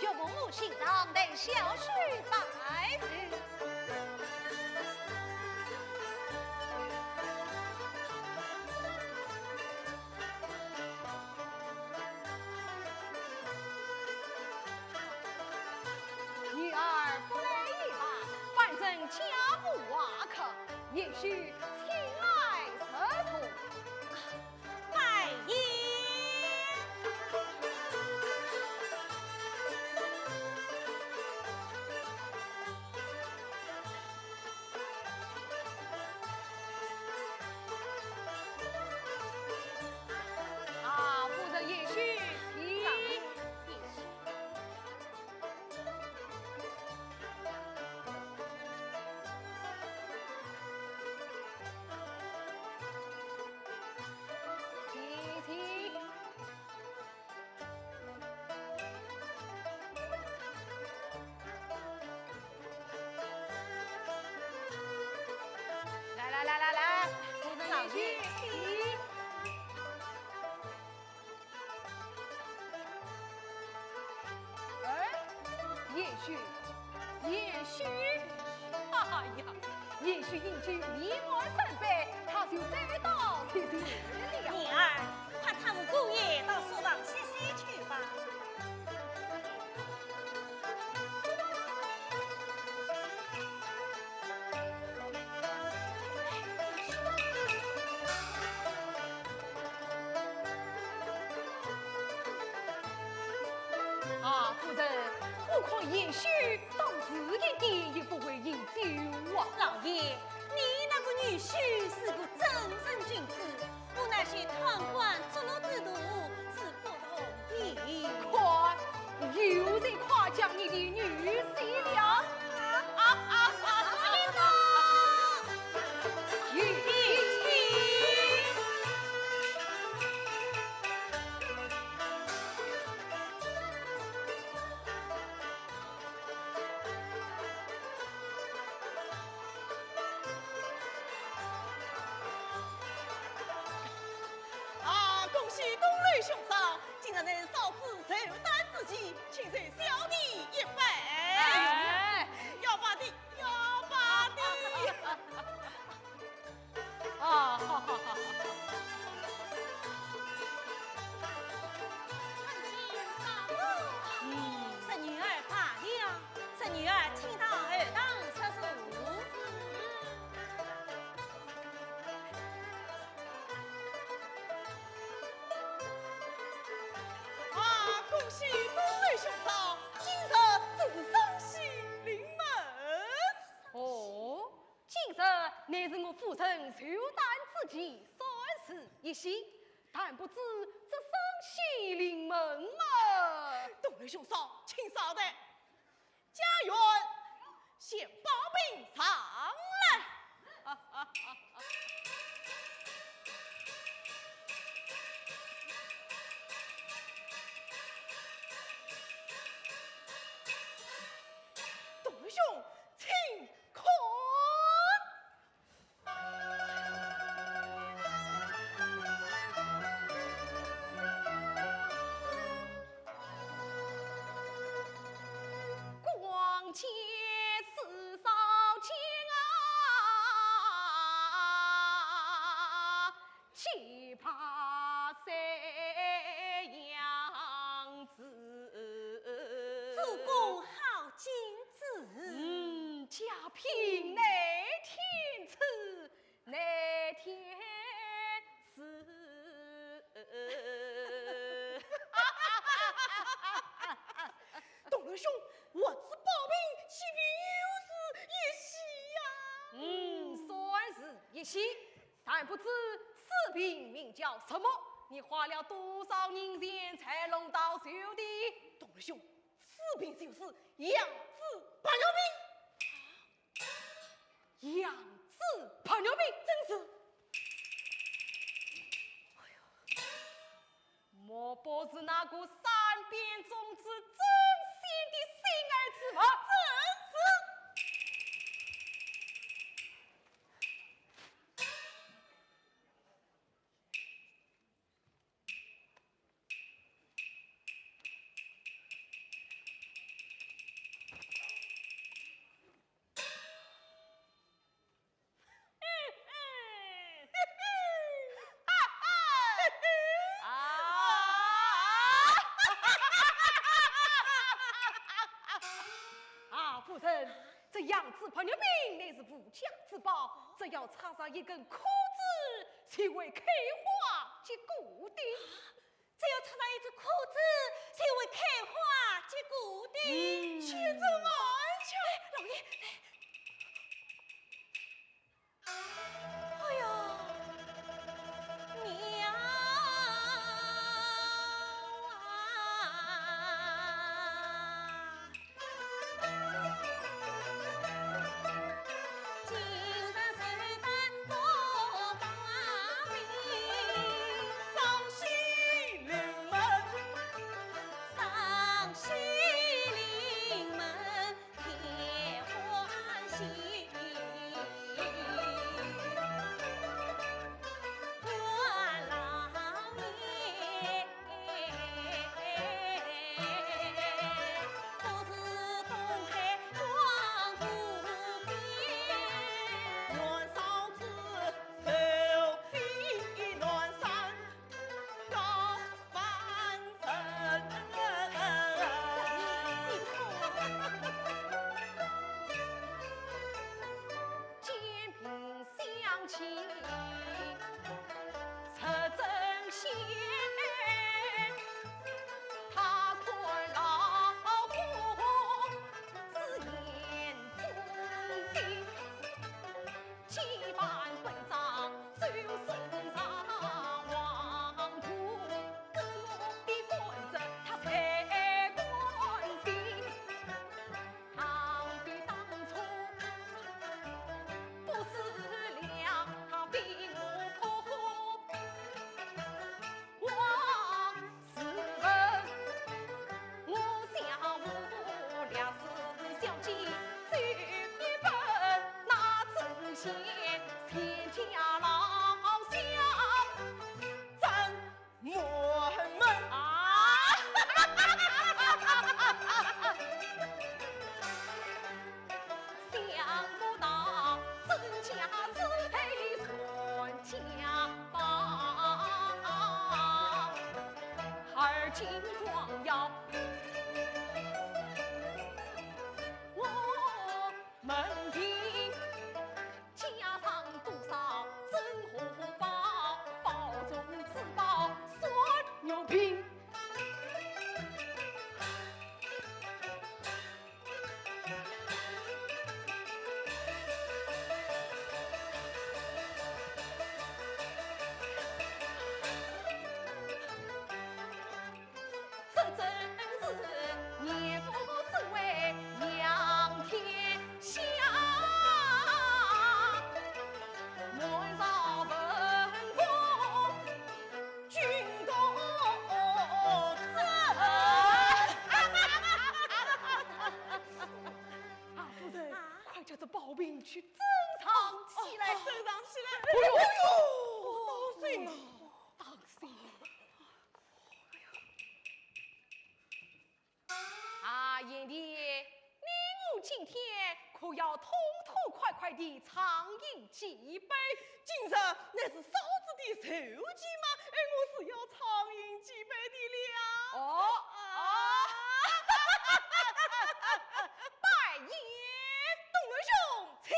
岳母心上得小许白走。女儿不来一把。家父瓦克，也许前来测错。拜爷。啊，夫人也许请。请。来，夫人也许请。也许，哎呀，也许英俊面貌三百，他就知道谢谢了。女儿，快搀我姑爷到书房歇歇去吧。啊，夫人，我看也许当自己爹也不会饮酒啊。老爷，你那个女婿是个正人君子，我那些贪官作恶之徒是不同的。快，又在夸奖你的女婿了。恭喜东雷兄嫂，竟然能嫂子寿诞之际，请受小弟一杯。要把的，要把的。啊，好好好。孙女儿罢了，孙女儿请到二当厕所。恭喜东雷兄嫂，今日真是双喜临门。哦，今日乃是我父亲寿诞之际，算是一喜，但不知这双喜临门嘛。东雷兄嫂，请稍等，家园先报兵上来。东雷兄，请看。光且四少卿啊，岂怕三样子？主公好君子。家贫乃天赐，乃天赐。东雷兄，我自报兵，岂非有事一喜呀？算是一喜，但不知此病名叫什么？你花了多少银钱才弄到手的？东雷兄，此病就是养子糖尿病。养子糖尿病，真是。莫不是那个山边种子真仙的心儿子吗？真是。父亲，这样子朋友命乃是无价之宝，只要插上一根枯枝，才会开花结果的。只要插上一只枯枝，才会开花结果的。且走安瞧，老爷，哎呀，娘啊！今日谁担多把命？上西临门，上西临门添欢喜。愿老爷都是东海光复边。愿嫂子手比乱山高翻身。肩并相亲出征线，他看老夫是眼中钉，千般本章就身上黄土，各路的官职他才关心，倘比当初不思量，他比我破往事后，我想无良是小姐走一本，那正贤天家老小真门门啊！想不到真家是配传家宝，而今光耀我门庭，加上多少珍货宝，宝中之宝算有品。这真是年富是为仰天下，莫让文公君公正。夫人，快叫这宝兵去珍藏起来，珍藏起来！哎呦哎呦，当心啊，当心！啊，燕弟，你我今天可要痛痛快快地畅饮几杯？今日那是嫂子的寿忌吗？哎，我是要畅饮几杯的了。哦拜爷，东门兄，请。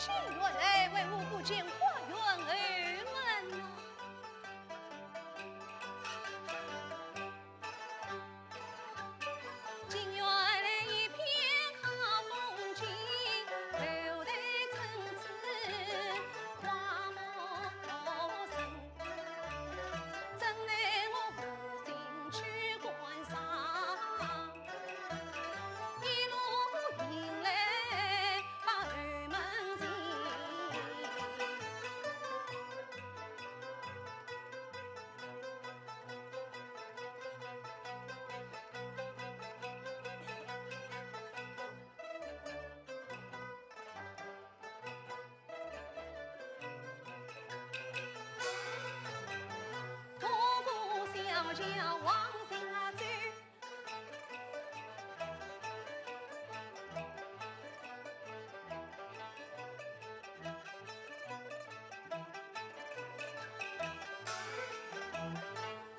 请原来为我不见花园儿门啊！今原来一片好风景，留得层次花木生。怎奈我无心去观赏，一路迎来把儿门进。独孤小轿往下走，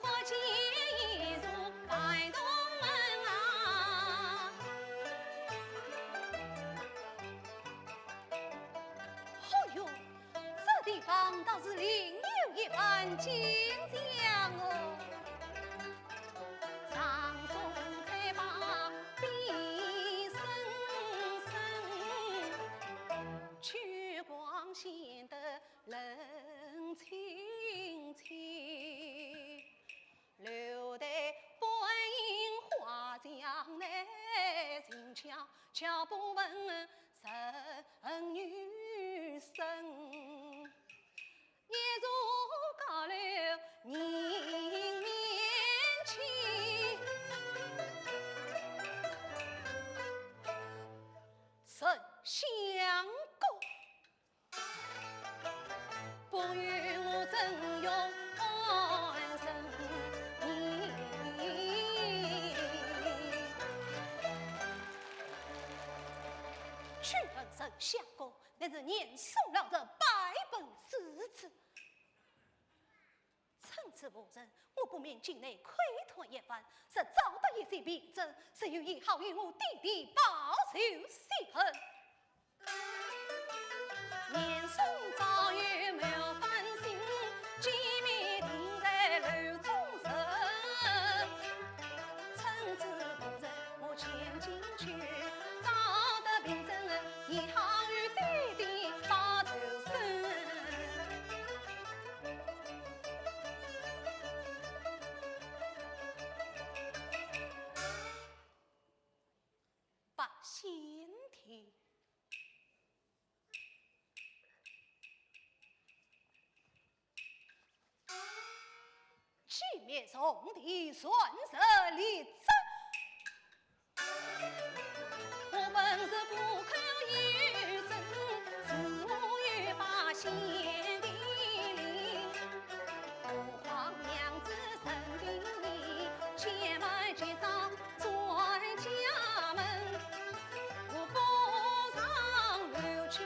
花间一入开东门啊！哦哟，这地方倒是另有一番景象哦。长松才把碧深深，曲光显得冷清清。留得半影花江来，轻巧巧不问神女生。一入高楼迎面亲，神相公，不与我怎用安生你？去问神相公，那是念诵了这百本诗词。参差不齐，我不免境内窥探一番，是找到一些凭证，是有意好与我弟弟报仇雪恨。年送早有没有翻新，见面定在楼中人。参差不齐，我前进去，找得凭证，也好与弟弟报仇雪。把先听，见面送弟算是立正。我本是户口有证，自我欲把先帝领，我皇娘子身边你，结脉结账转家门，我不上楼去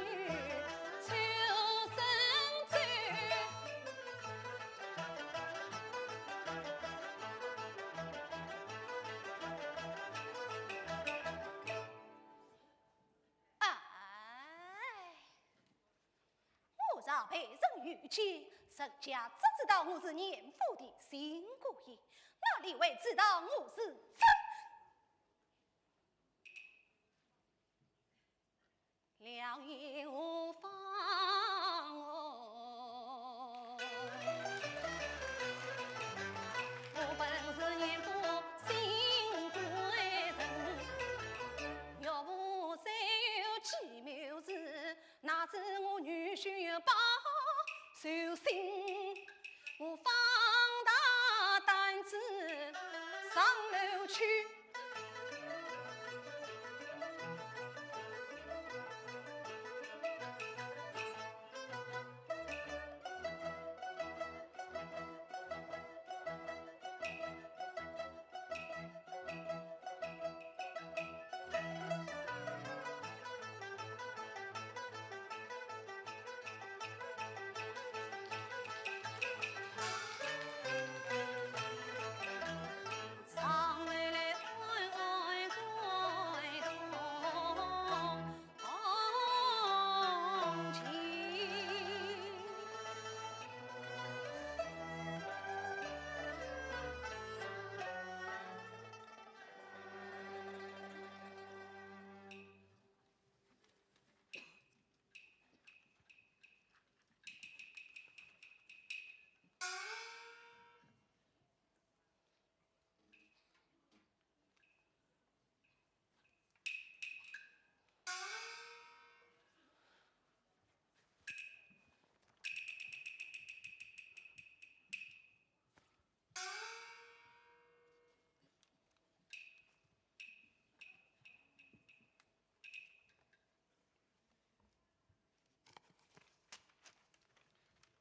求生走。我让陪人遇见，人家只知道我是年富的新姑爷，哪里会知道我是真良言无妨哦。我本是年富新贵人，若无虽有奇妙事，哪知我女婿把手心，我放大胆子上楼去。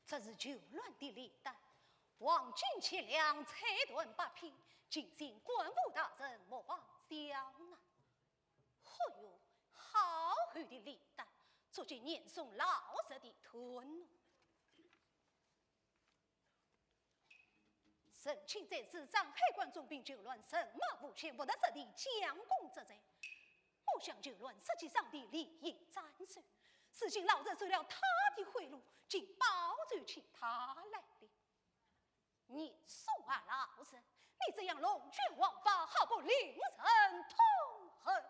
这是旧乱的历代。王军前粮拆断八匹，进行官府大人莫忘小难。何有好汉的历代，足见年送老实的吞怒。神清在此上海关中兵旧乱，什么无权不得实地将功折罪。我想旧乱实际上的利益战术，如今老子收了他的贿赂，竟保住起他来了。你说啊，老子，你这样龙卷王法，好不令人痛恨。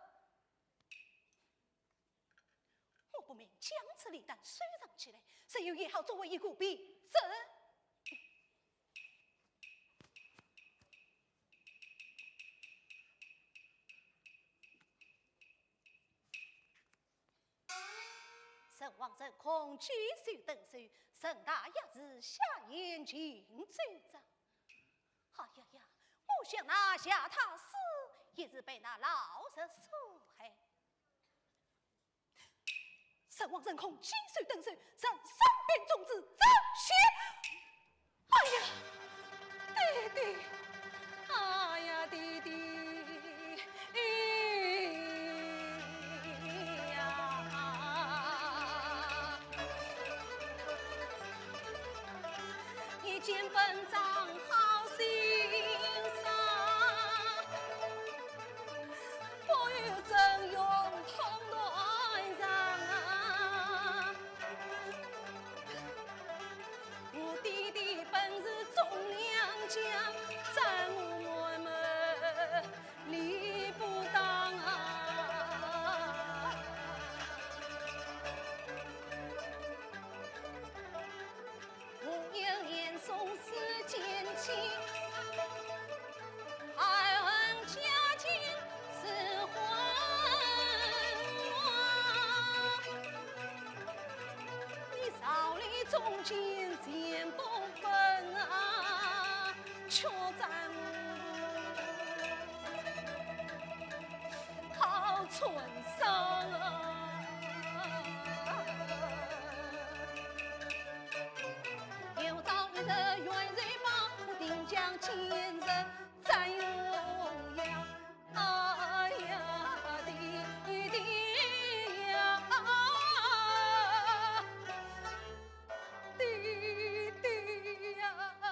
我不明将此礼单水上起来，谁又也好作为一股兵证？神王神空举手等手，神大也是下眼睛嘴张。哎呀呀，我想拿下他死，也是被那老实所害。神王神空举手等手，让身边种子早些。哎呀，弟弟，哎呀，弟弟。见本长好心伤，不与真勇同乱上。我弟弟本是忠良将，战无我们理不当总是奸情，爱恨家境是幻妄。你少里中间见不分啊，却在好存伤啊。将亲人占用了，哎呀，弟弟呀，弟弟呀，谁呀？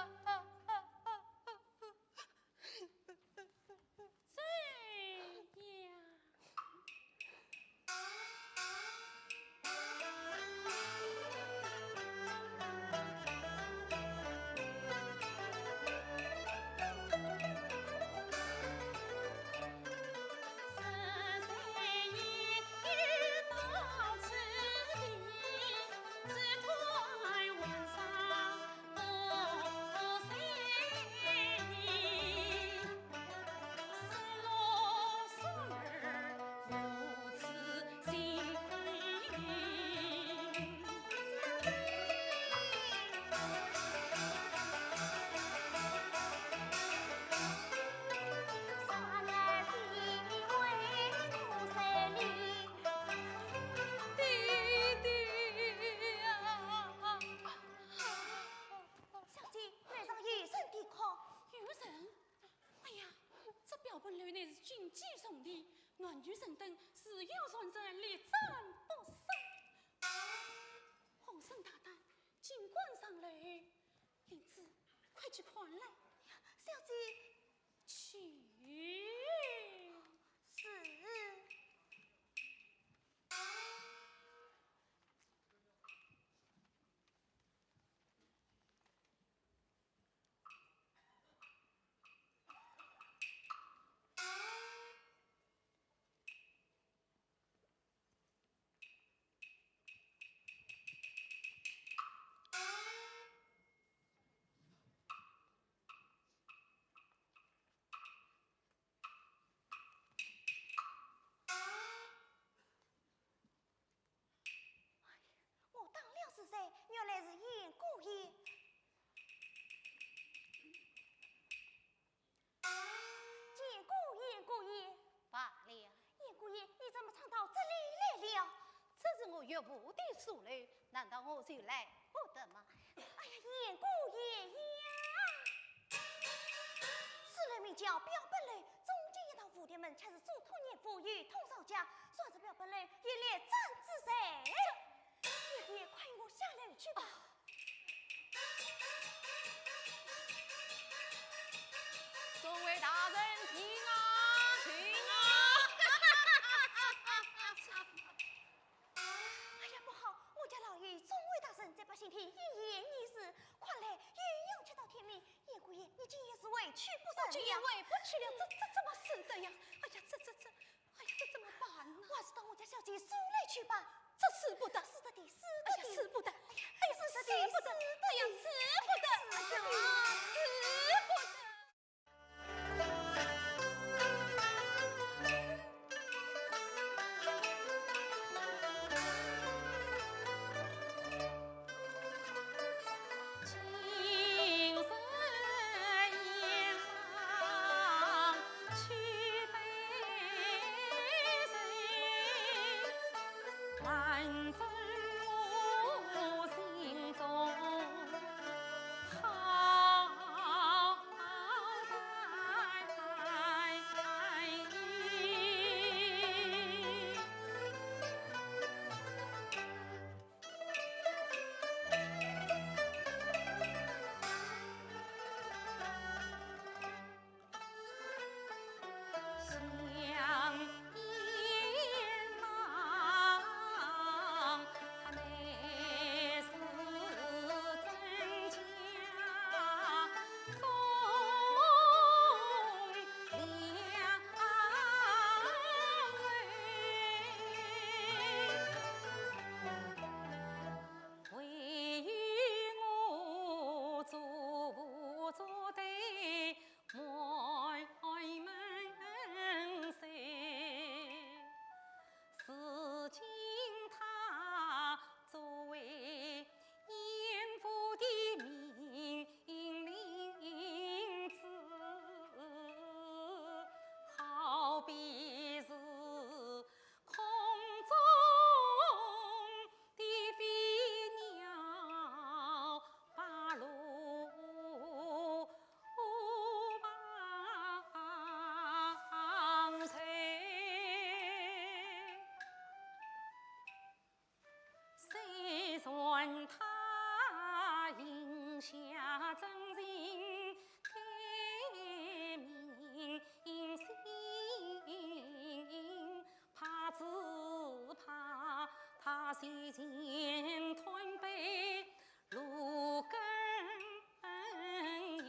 暖女神灯是要算人力战不胜。皇上大胆，尽管上来，林子快去看来。小姐，去。是。原来是严姑爷。严姑爷，罢了。严姑爷，你怎么常到这里来了？这是我岳父的书楼，难道我就来不得吗？哎名叫表本来，中间一道蝴蝶门，却是主托年富裕通少家，算是表本来，一列战之谁？爷爷快我下来去吧。众位大人听啊听啊！哎呀，不好！我家老爷众位大神在百姓天一言一时，看来又要吃到天明。叶姑爷，你今夜是委屈不胜呀？委不去了，这怎么是的呀？哎呀，哎呀，这怎么办呢？我还是到我家小姐梳来去吧。这使不得，是的，是哎呀，的，使不得，哎呀，是的，使不得，哎呀，使不得，哎呀，使不得。情深眼望去悲谁？难分我心中好想眼郎，他乃是真家忠良为，为我做不做对门谁？如今他作为严父的命令子，好比是空中的飞鸟，把路忙吹。谁算他应下真情改名姓，怕只怕他先前团背路根源，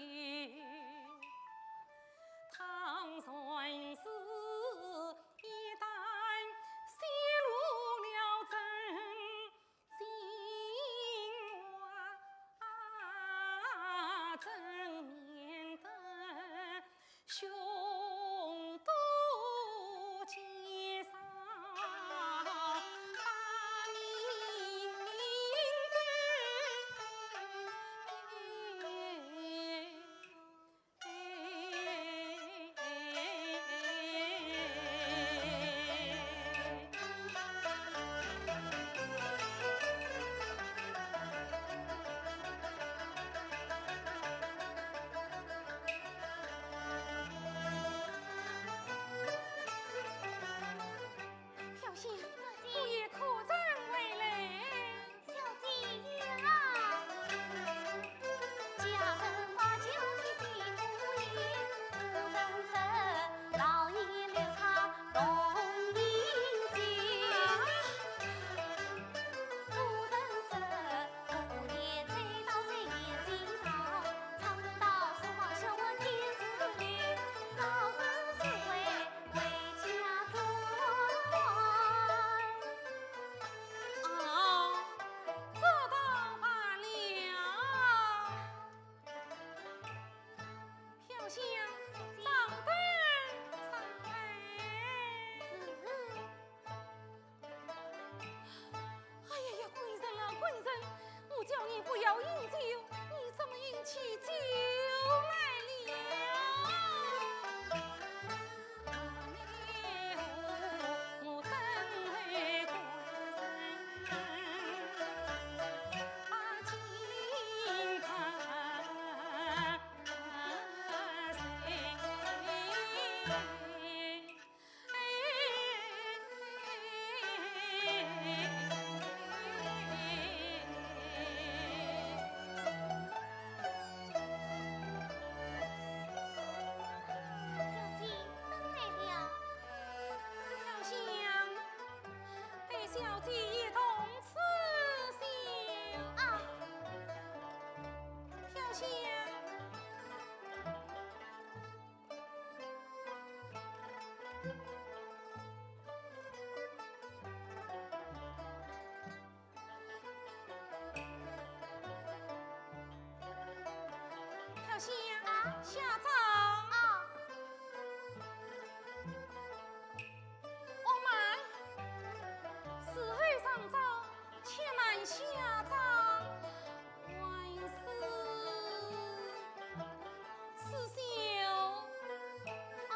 倘算是一旦泄露了真心话，真免得凶多吉少，把命小心，我也可真为来。小姐呀，家人把酒提进屋里，夫人说老爷留他同饮酒。夫人说姑爷醉倒在眼睛上，唱到书房小我天子里，早晨是为家做饭。这倒罢了。飘香张灯上来。哎呀呀，贵人啊贵人，我叫你不要饮酒，你怎么饮起酒来了？我等来贵人，把金盆谁？下葬。啊，我们死后上葬，且慢下葬。万事刺绣。哦。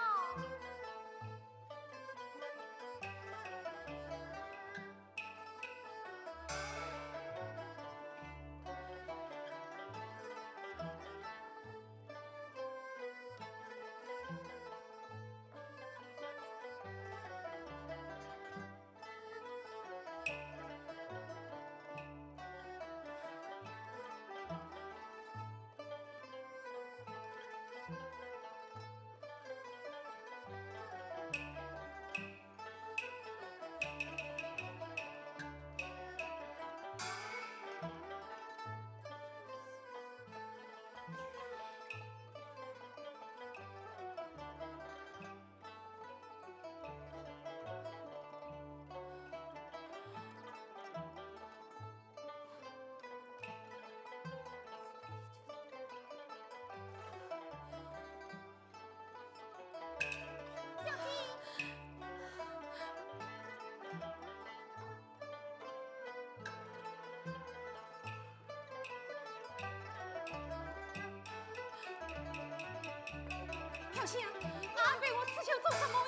小青，飘香，俺为我刺绣做什么样？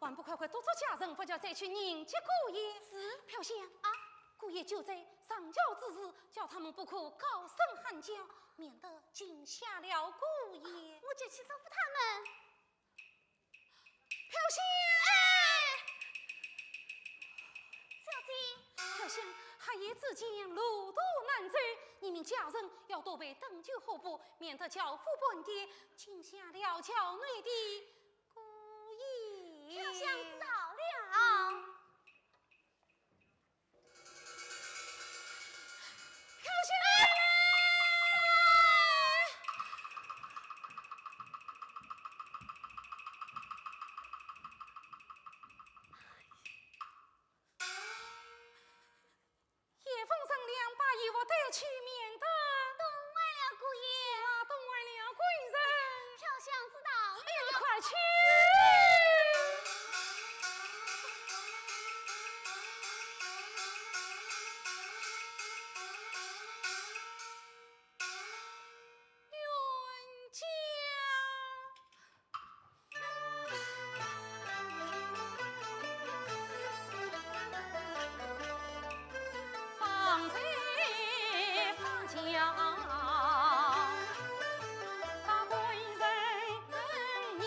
还不快快督促家人，不叫再去迎接姑爷。是。飘香啊，姑爷就在上轿之时，叫他们不可高声喊叫，免得惊吓了姑爷。我就去招呼他们。飘香，小青，飘香，黑夜之间路途难走，你们家人要多备等酒后补，免得叫父本爹惊吓了娇内的姑爷。飘香知道了。飘香。叶风生两把衣服带去，免得懂外了，姑爷。啊动坏了贵人。飘香知道了。哎呀，你快去！冤家。方才发家，把贵人迎，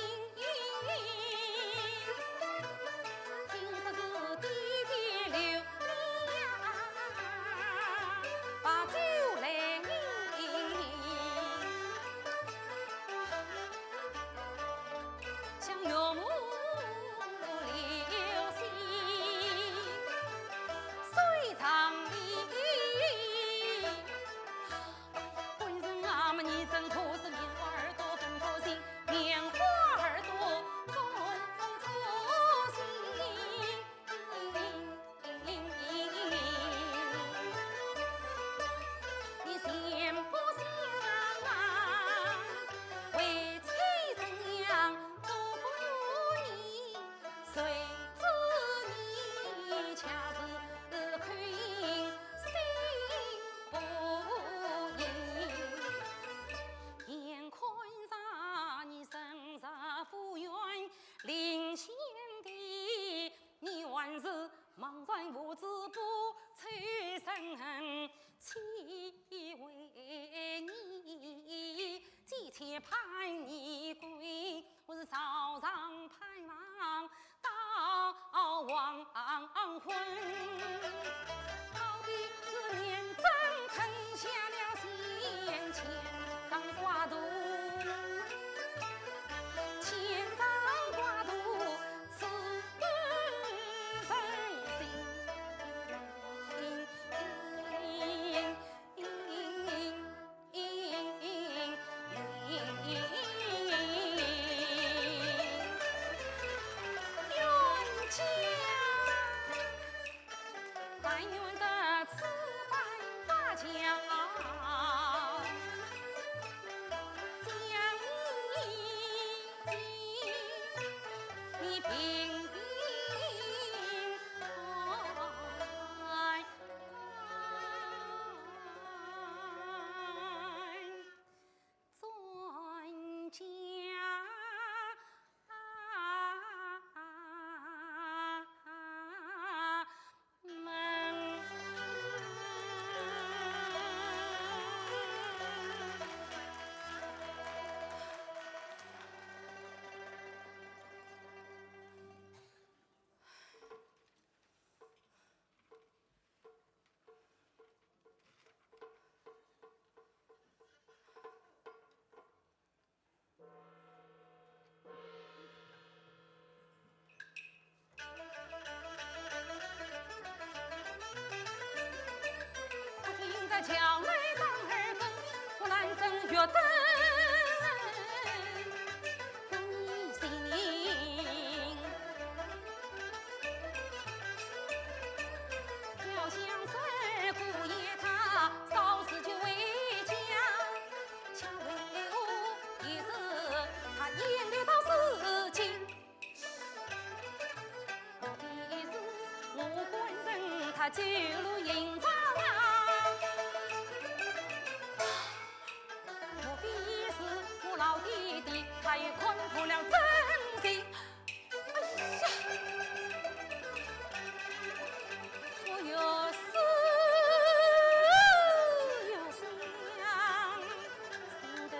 今日是弟弟留娘，把酒来饮，向岳母留心，虽长礼。本人俺们你真可是棉花耳朵风粗心，棉花耳朵风粗心。你想不想啊？为妻怎样祝福你？谁知你恰是看心不宁。眼看上你生日福缘领先的，你还是茫然无知不催生气为你，几天盼你归，我是早上盼望到黄昏，好比思念真吞下了心，千丈挂肚，千丈挂肚，此生心。冤家。他旧路迎早啊！莫非已是我老弟弟，他也困破了真心。哎呀，我有思有想，思得。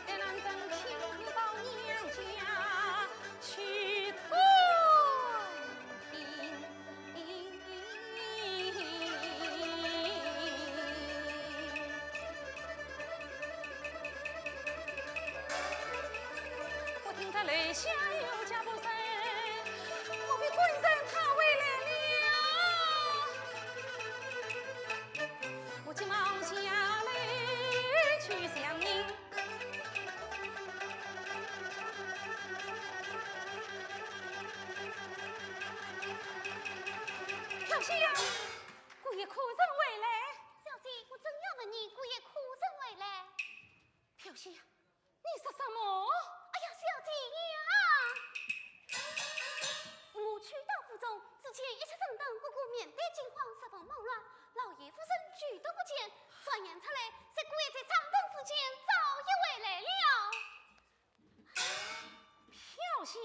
得让朕亲自到娘家去探我听他泪下有家不生，莫非官人他回来了？我急忙下来去相迎。小西呀，姑爷苦人回来。小姐，我正要问你，姑爷苦人回来。小西呀，你说什么？哎呀，小姐呀！是我去到府中，只见一切人等个个面带惊慌，十分忙乱。老爷夫人举都不见，转眼出来，这姑爷在长凳之间早已回来了。小西，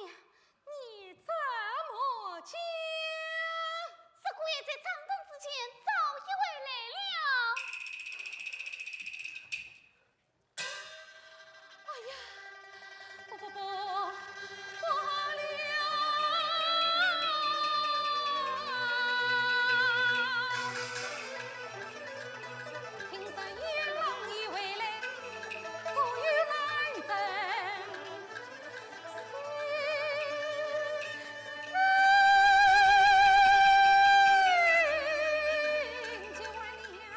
你怎么讲？这姑爷在长凳之间早已回来了。哎呀，不，我了！听说阎王已回来，不与难争。就完了。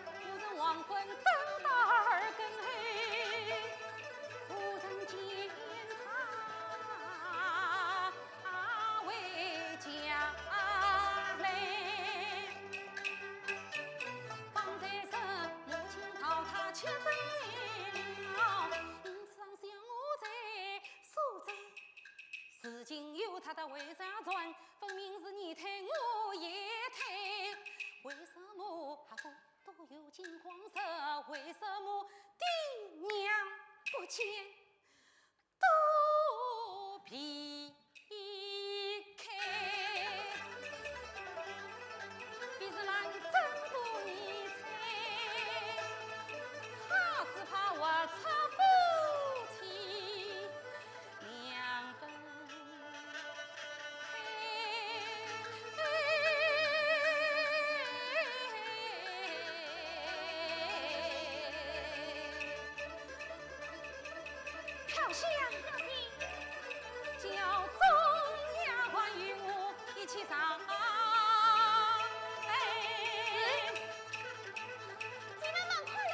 无人黄昏等到二更黑，无人见他回家来。方才是母亲讨他却走了，因此想我在所在。事情由他的为啥转，分明是你推我也推，为什么还不都有惊慌色？为什么爹娘不见都避开？必是让真多你猜，他只怕我出夫妻两分飘香，叫众丫鬟与我一起上来。姐妹们快来！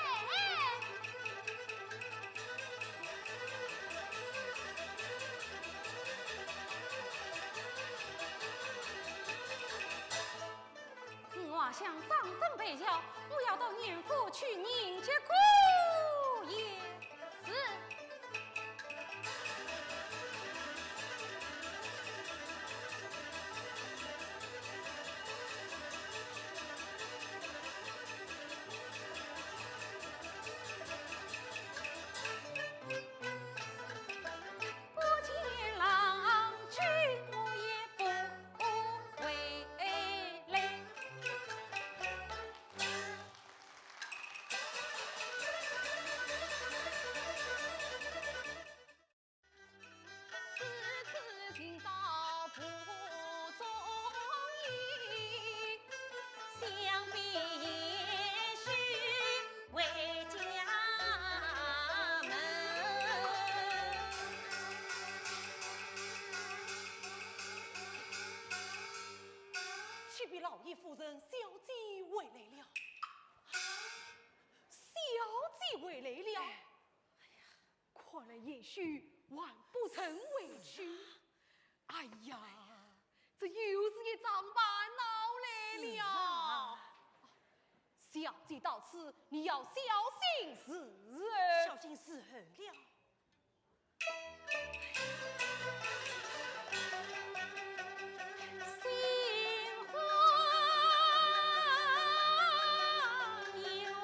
我想张灯备轿，我要到年府去迎接姑爷。是。不见郎君，我也不回来。此次今朝不中意，想必也许为家门。启禀老爷夫人，小姐回来了。小姐回来了。哎呀，看来也许还不曾回去。哎呀，这又是一桩万此你要小心事儿。小心事儿了。心花一落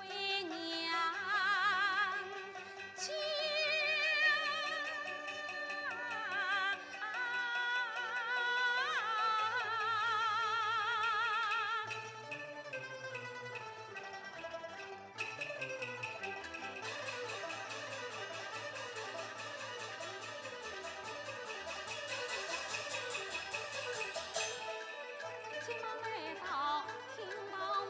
为娘亲。今晚来到听到我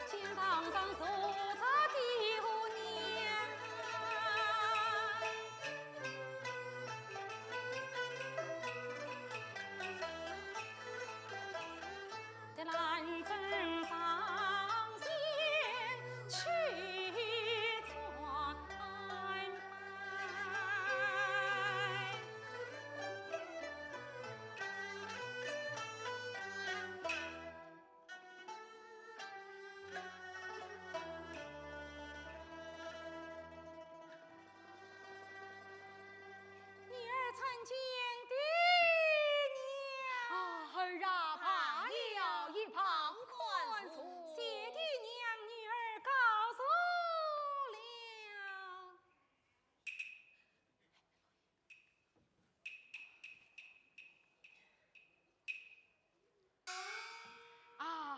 见堂上坐着的姑娘，这兰正上线去传麦。女儿参见爹娘。儿啊，罢了，一旁宽恕。谢爹娘，女儿告诉了。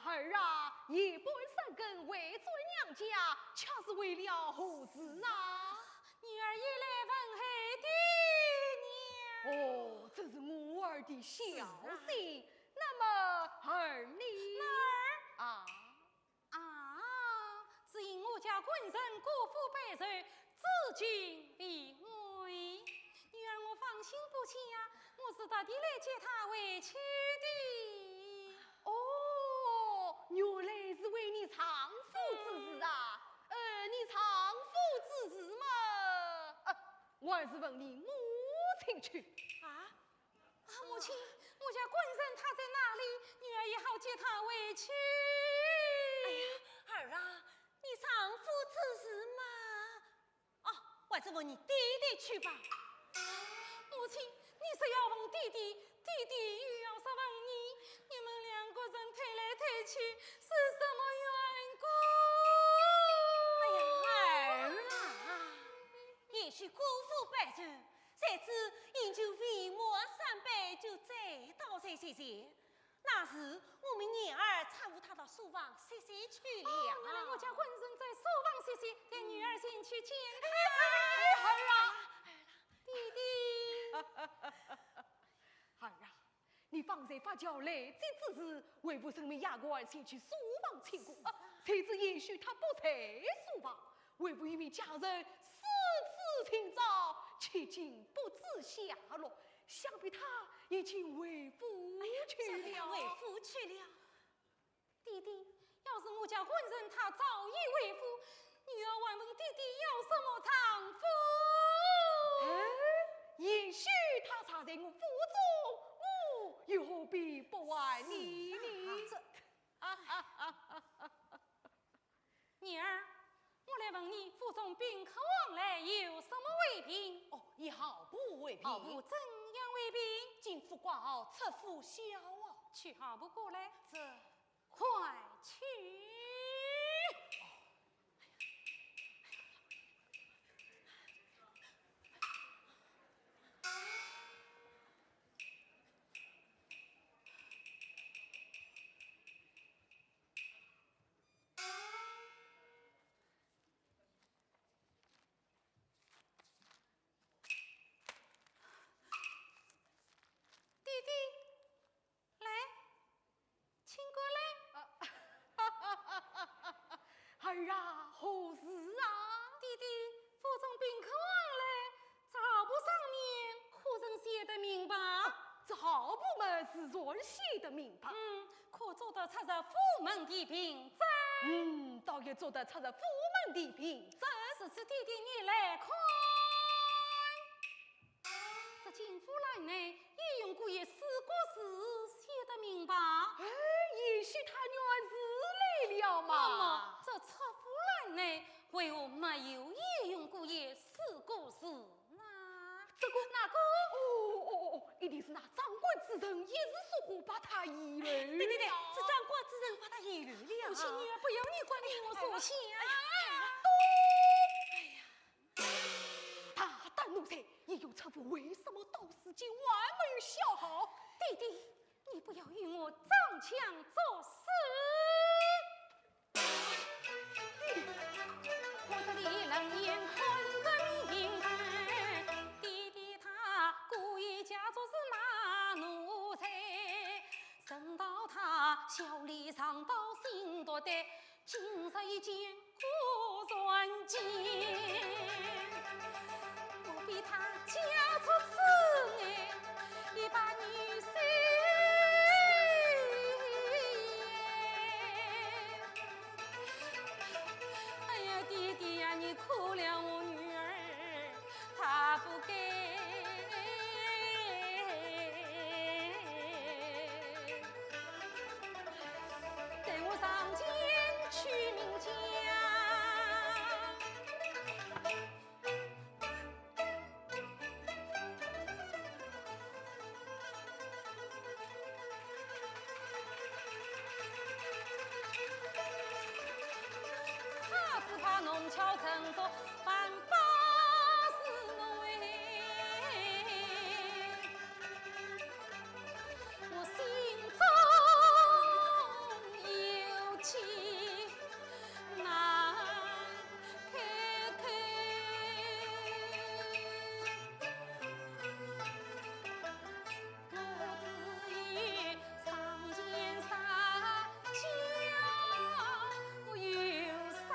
儿啊，一本三更为尊娘家，恰是为了何事啊？女儿也来问候爹娘。哦，这是我儿的孝心。那么儿你儿啊，只因我家官人国父百岁，至今必危。女儿我放心不下，我是特地来接他回去的。哦，原来是为你丈夫之事啊。你丈夫之事嘛，我儿是问你母亲去。母亲，我家官人他在哪里？女儿也好接他回去。哎呀，儿啊，你丈夫之事嘛，还是问你弟弟去吧。母亲，你是要问弟弟，弟弟又要是问你，你们两个人推来推去，是什么缘故？哎呀，儿啊，也许国父百岁，谁知饮酒飞沫三杯就醉倒在席前。那时我们娘儿搀扶他到书房歇歇去了。原来我家官人在书房歇歇，带女儿先去见儿啊，弟弟。儿啊，你方才发觉来这之时，为父身为衙官先去书房请过，谁知也许他不在书房，为父因为家人私自请早，迄今不知下落，想必他已经为父去了。为父去了。弟弟，要是我家官人他早已为夫，女儿还问弟弟有什么丈夫？也许他藏在我府中，我又何必不爱你呢？女儿，我来问你，府中宾客往来有什么为凭？也毫不为好不凭。怎样为凭？进府挂号，出府逍遥。去好不过来，这快去！弟弟，来，请过来。儿啊，何事啊？弟弟，府中宾客往来，这号簿上面可曾写得明白？这号簿嘛是全写的明白。可做得出这府门的凭证？倒也做得出了府门的凭证。此弟弟你来看，这金夫兰内也用过一四个字写得明白。也许他女儿是来了那嘛么。这册夫兰内为何没有也用过一四个字呢？这个哪个？一定是那掌柜之人也是说话把他遗漏了。对，是掌柜之人把他遗漏了。母亲女儿不由你管理我所想。大胆奴才，也有车夫为什么到时间还没有消耗？弟弟，你不要与我仗枪作势。我这里冷眼看得明白，弟弟他故意假作是马奴才，等到他小李上到心多的，今日一见果然见。不比他假出此爱，一把女婿。哎呀，弟弟呀，你可怜我女儿，她不该。带我上前去明讲。弄巧成拙，反把事弄为。我心中有气难开口。我只愿上前撒娇，我有啥？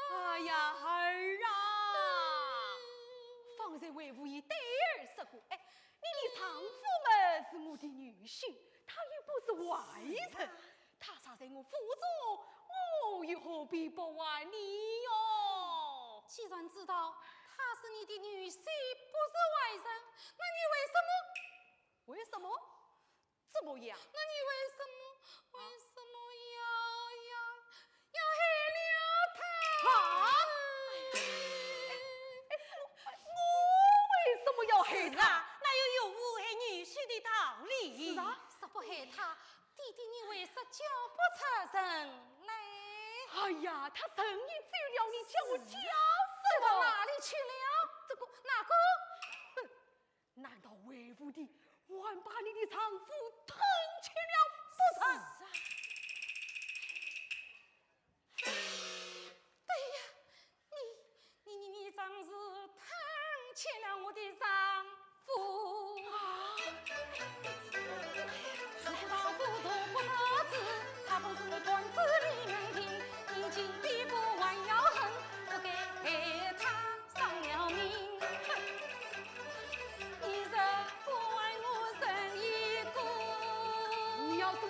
哎呀，儿啊！方才为父已对儿说过，你的丈夫们是我的女婿，他又不是外人，他杀在我府中，我又何必不爱你哟？既然知道他是你的女婿，不是外人，那你为什么？为什么？怎么样？那你为什么要害了他？我为什么要害他？那又有误害女婿的道理。是啊，说不害他，弟弟你为什叫不出人来？哎呀，他神意只有了你叫我家走到哪里去了？这个哪个？哼，难道为父的还把你的丈夫吞去了不成？对呀，你真是贪欠了我的丈夫。是不到不多不得志，他不是短子李能听，已经逼不完要恨，不该害他伤了命。你若不爱我人一个，你要怎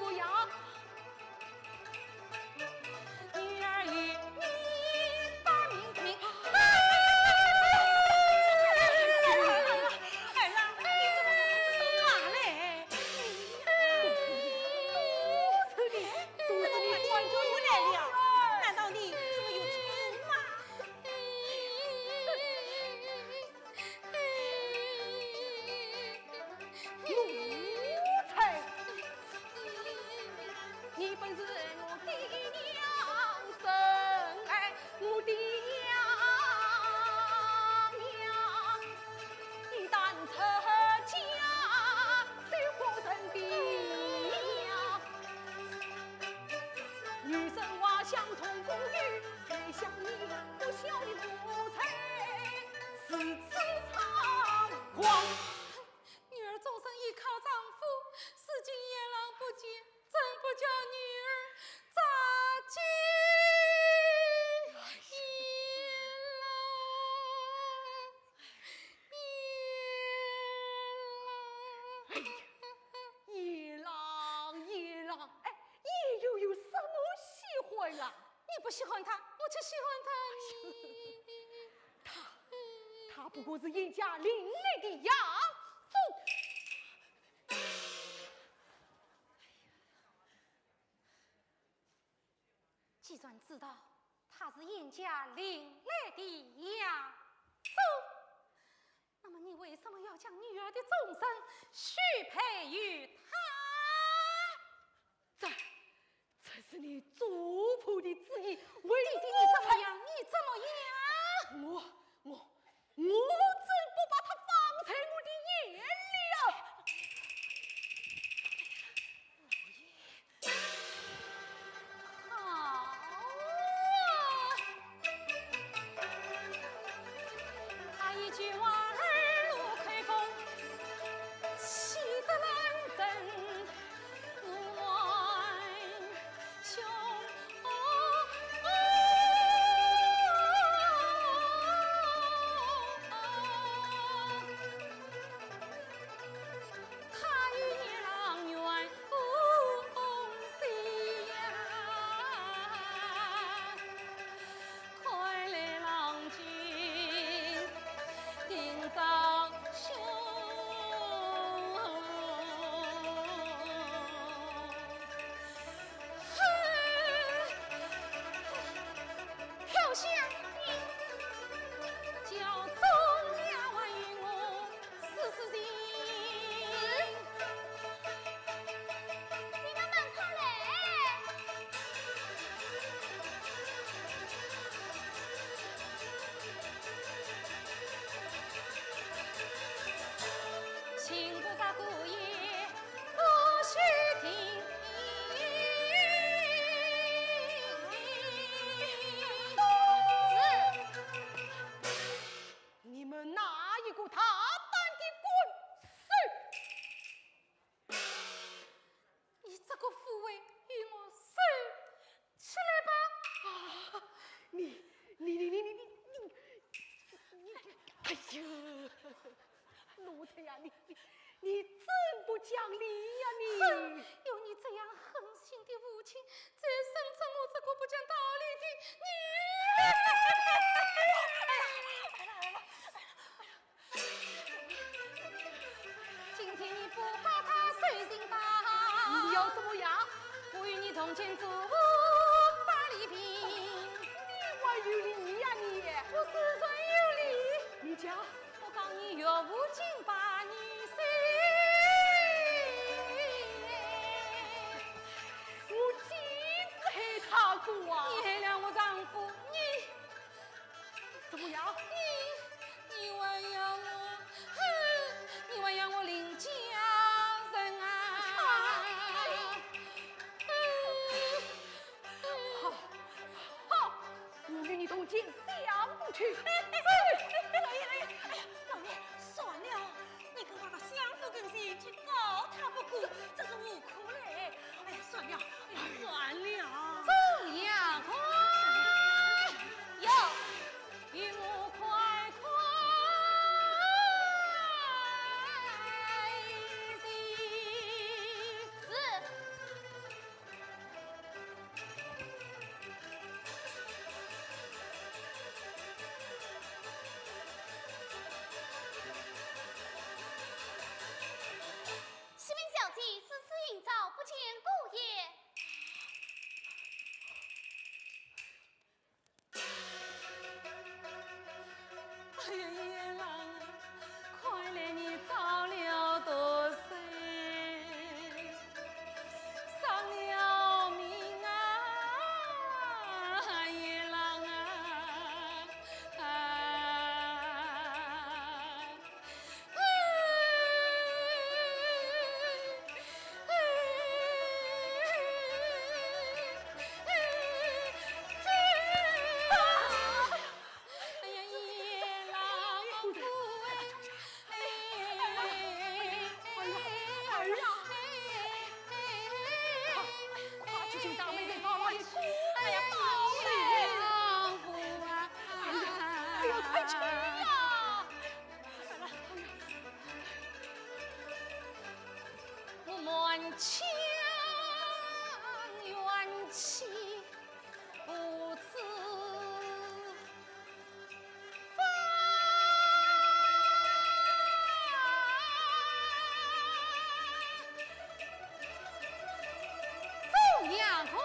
夫，如今夜郎不见，怎不叫女儿咋接叶郎，叶郎，哎，叶又有什么喜欢啊？你不喜欢他，我却喜欢他。他不过是叶家另类的养宗。既然知道他是严家另类的亚宗，那么你为什么要将女儿的终身许配于他？这是你祖父的旨意，为弟弟你怎么样？你怎么样？我怎不把他放在我的眼里啊！好啊！他一句话耳如开封，气得难阵乱胸。他与叶郎缘共喜呀，快来郎君定造兄。飘香叫钟牙万与我丝情。你们门口来。请菩萨姑爷不须听。你们哪一个大胆的滚水！你这个妇为与我收起来吧！你，哎呀，奴才呀，你真不讲理呀你！有你这样狠心的父亲，再生成我这个不讲道理的女儿。今天你不把他随行吧？你要怎么样？我与你同前做把礼品。你还有理呀你！我是算有理。你讲。我讲你岳父金把女婿，我几次害他过啊！你害了我丈夫，你怎么样？你还要我，你还要我领家人啊！好，我与你同进相府去。老爷，算了，你跟我到相府跟前去告他不顾，这是无可嘞。哎呀，算了，算了。钟牙快，哟，与我快行。启禀小姐，此次营造不见顾爷。哎呀，叶郎啊，快来你早了多岁，丧了命啊，叶郎强元气不辞发，走呀快！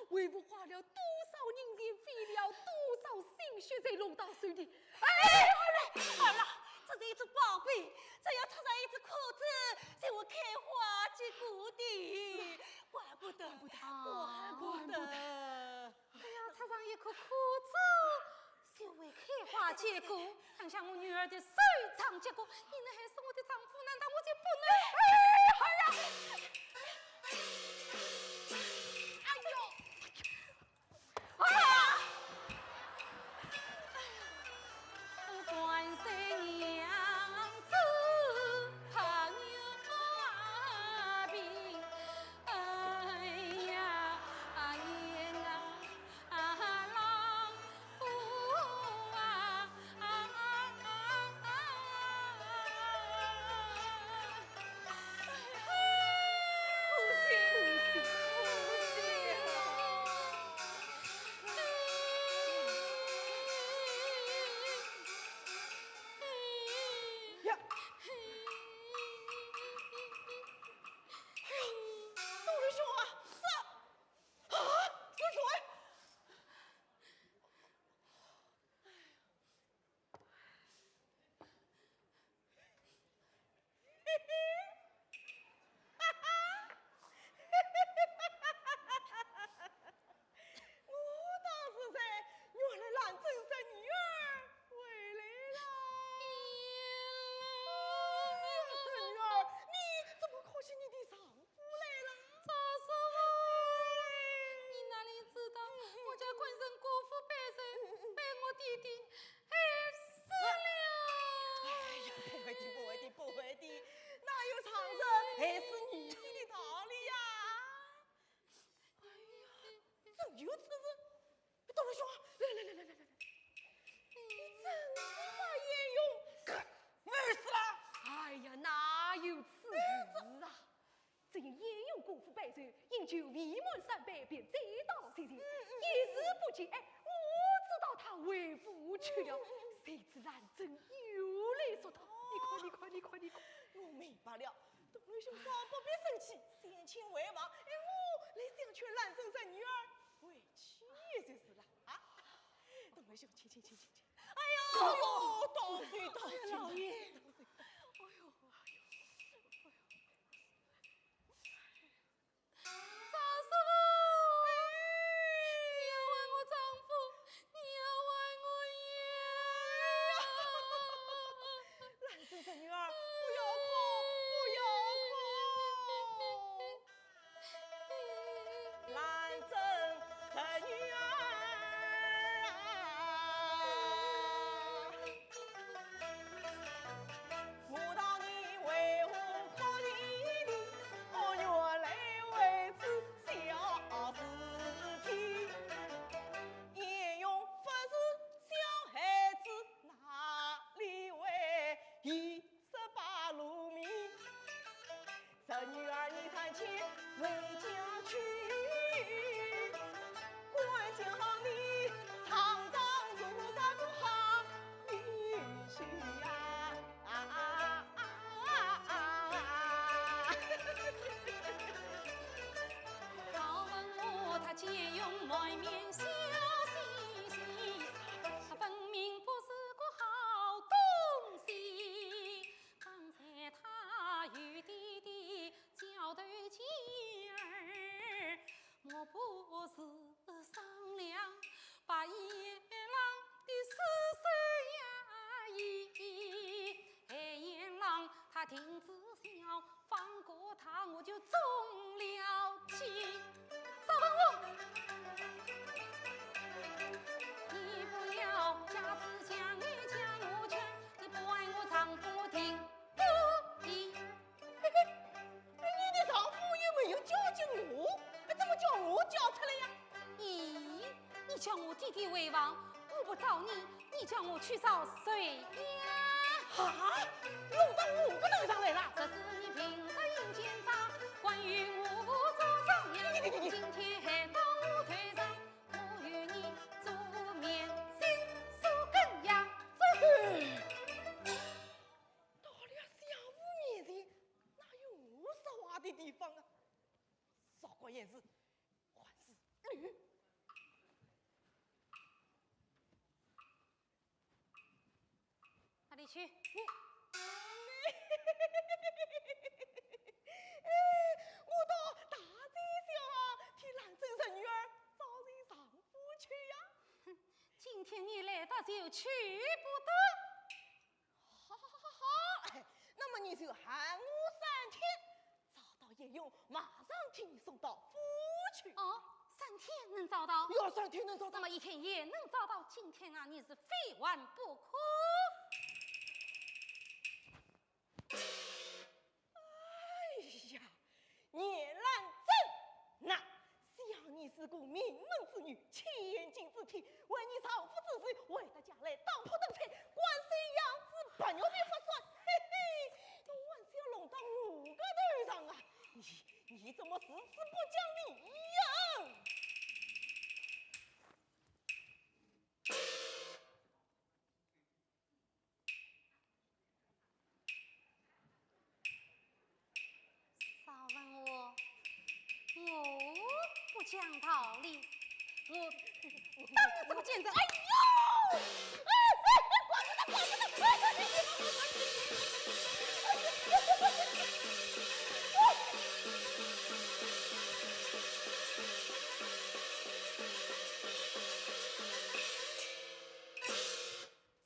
为父花了多少人钱，费了多少心血才弄到手的。好了，这是一只宝贝，只要插上一只裤子，就会开花结果的，怪不得，怪不得。只要插上一颗裤子，就会开花结果。想想我女儿的手长结果，你那还是我的丈夫，难道我就不能？好呀！关心娘子朋友阿平，哎呀阿爷啊郎夫啊饮酒未满3杯便醉倒在地，一时不觉，我知道他为父去了，谁知兰真又来说他，你看，我明白了，东雷兄嫂不必生气，先请为王，我来想劝兰生生女儿回去就是了啊。东雷兄，请。哎呦，倒水，老爷。女儿，不他停止笑，放过他我就中了计。少问我，你不要假子讲你讲我劝，你不爱我丈夫听不义。你的丈夫有没有教训我？怎么叫我教出来呀？咦，你叫我弟弟为王，我不找你，你叫我去找谁呀？啊，弄到我个头上来了！这是你凭着阴间法，关于我不做张扬。今天还到我头上，我与你做面心手根呀。到了相府面前，哪有我说话的地方啊？少管闲事，还是哪里去？我到大街上替兰州人女儿找人丈夫去呀。今天你来到就去不得。好，那么你就喊我3天，找到也用，马上替你送到府去。哦，3天能找到？要3天能找到？那么1天也能找到。今天啊，你是非完不可。哎呀，聂兰珍，那想你是个名门之女，千金之体，为你丈夫之事，为得家来当铺等菜，关谁样子不牛逼不算，嘿嘿，还是要弄到我个头上啊！你怎么事事不讲理呀？少问我，我不讲道理，我当你这个贱人！哎呦！管不得，管不得！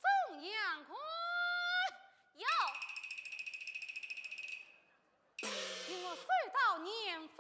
中阳坤有，令我随到年夫。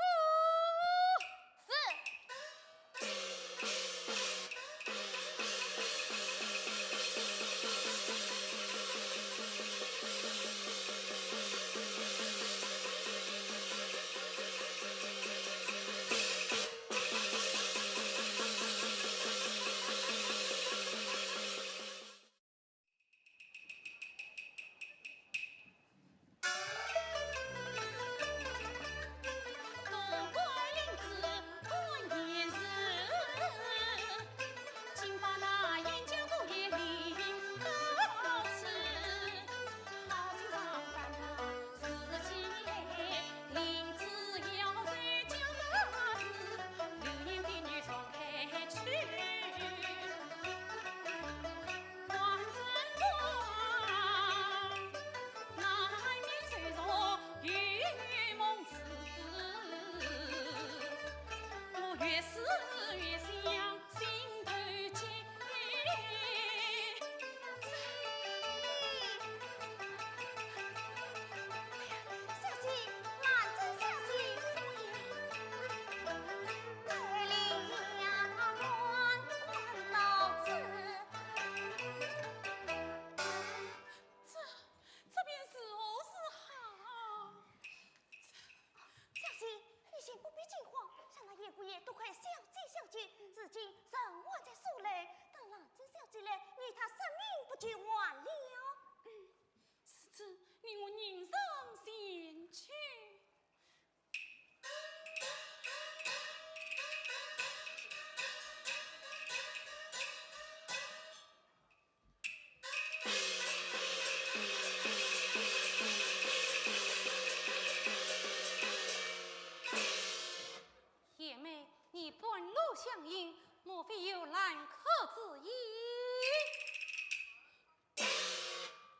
相迎，莫非有揽客之意？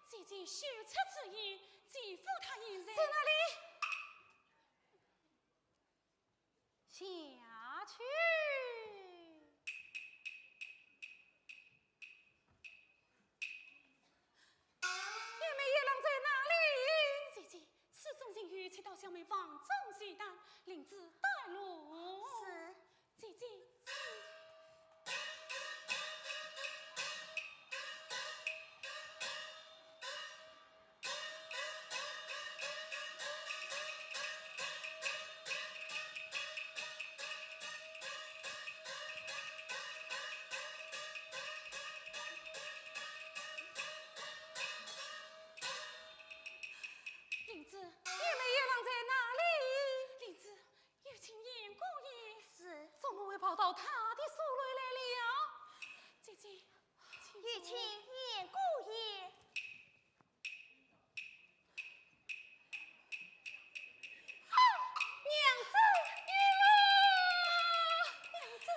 姐姐羞耻之意，姐夫他一人。怎跑到他的所内来了。姐姐，玉卿言姑爷。娘子，娘子，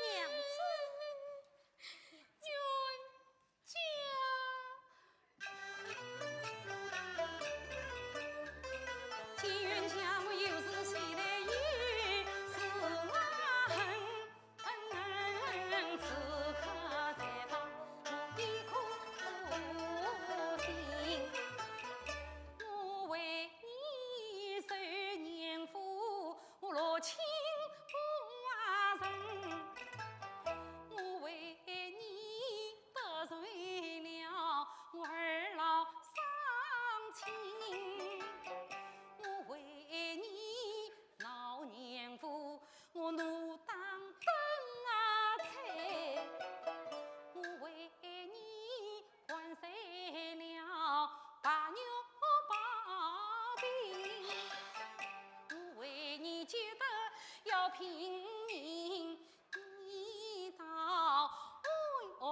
娘子，冤家我又是谁来与是恨？此刻才放我一颗心，我为你受年富，我落情不人。我为你得罪了我儿老丧亲，我为你老年妇，我怒当灯彩，我为你灌碎了把牛把饼，我为你觉得要拼命。你到爱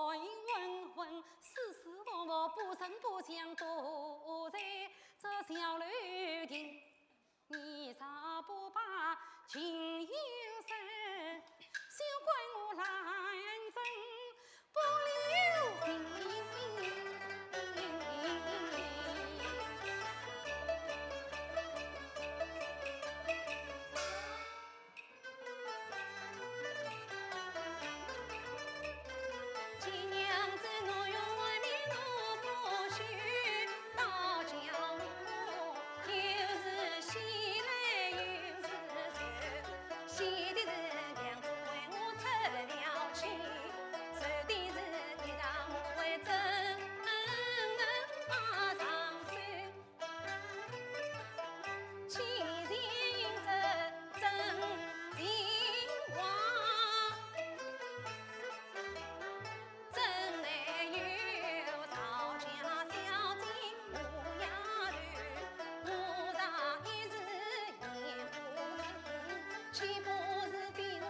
问问，世世我不声不响，躲在这小楼顶。你咋不把情有深？休怪我懒真不留情。亲娘子，我用外面我不许，倒叫我又是喜来又是愁。喜的是娘子为我出了气，愁的是你让我为真上手。亲情是真情话。真乃有曹家小姐无丫头，我上一时眼不疼，岂不是比我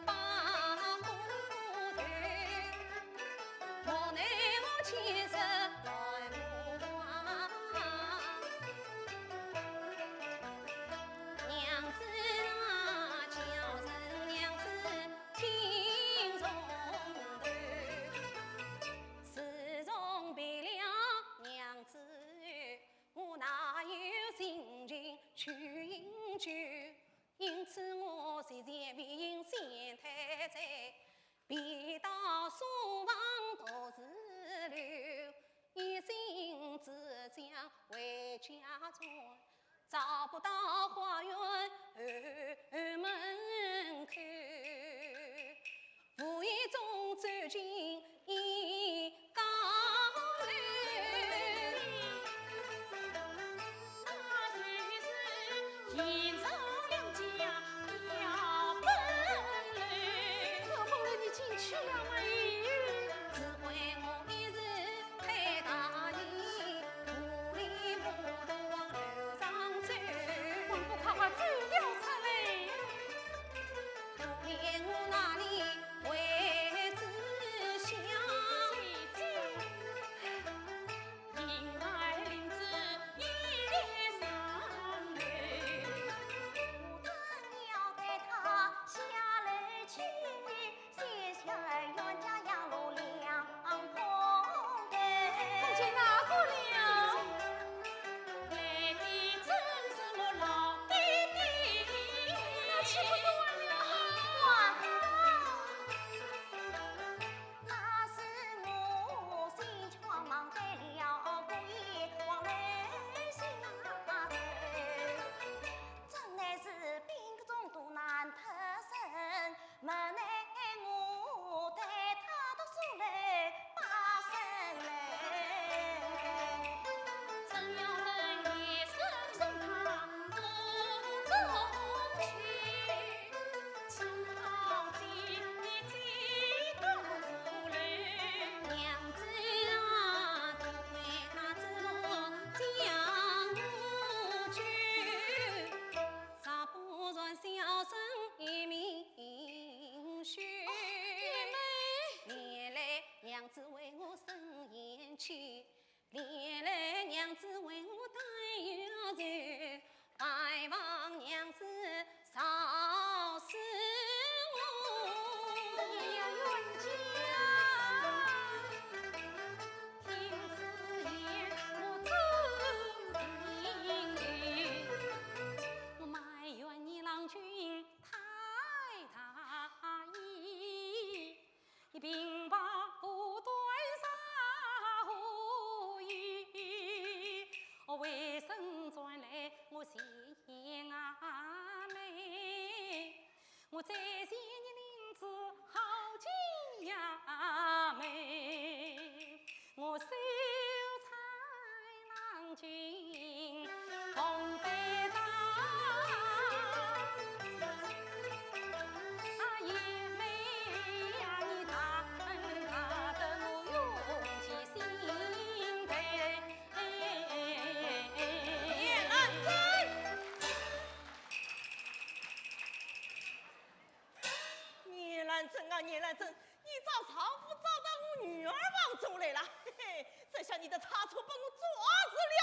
把糊涂？莫奈我其实来无话，娘子啊，叫声娘子听从头。自从别了娘子，我哪有心情去饮酒？因此我现在为先太太，便到书房读字留，一心只想回家转，找不到花园后门口。无意中走进一高楼，那虽是天朝两家要奔来，可梦了你进去了没？只怪我一时太大意，糊里糊涂往楼上走，还不快快走了出来？可怜我哪里会去，连来娘子为我带有罪，拜望娘子饶恕我。也冤家，听此言我真心郁。我埋怨你郎君太大意，一并把不对撒胡语。我为生转来我心阿妹，我再见你林子好景呀美，我秀才郎君同被打。也没呀，你大得我勇气心悲。叶兰珍，叶兰珍啊，叶兰珍，你找丈夫找到我女儿房中来了，嘿嘿，这下你的差错把我抓住了。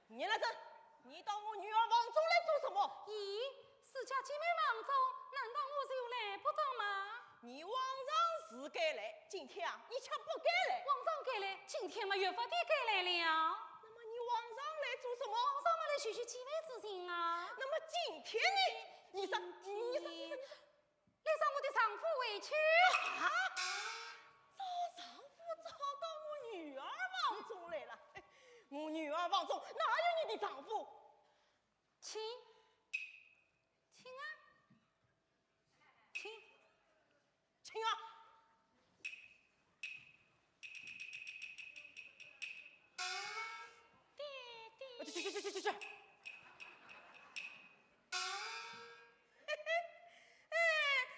叶兰珍，你到我女儿房中来做什么？咦，私家姐妹房中，难道我就来不得吗？你往常是该来，今天啊，你却不该来。往常该来，今天嘛越发的该来了。那么你往常来做什么？往常嘛来叙叙姐妹之情啊。那么今天你上来上我的丈夫委屈。啊！找丈夫找到我女儿房中来了。我女儿房中哪有你的丈夫？亲啊，亲啊！去！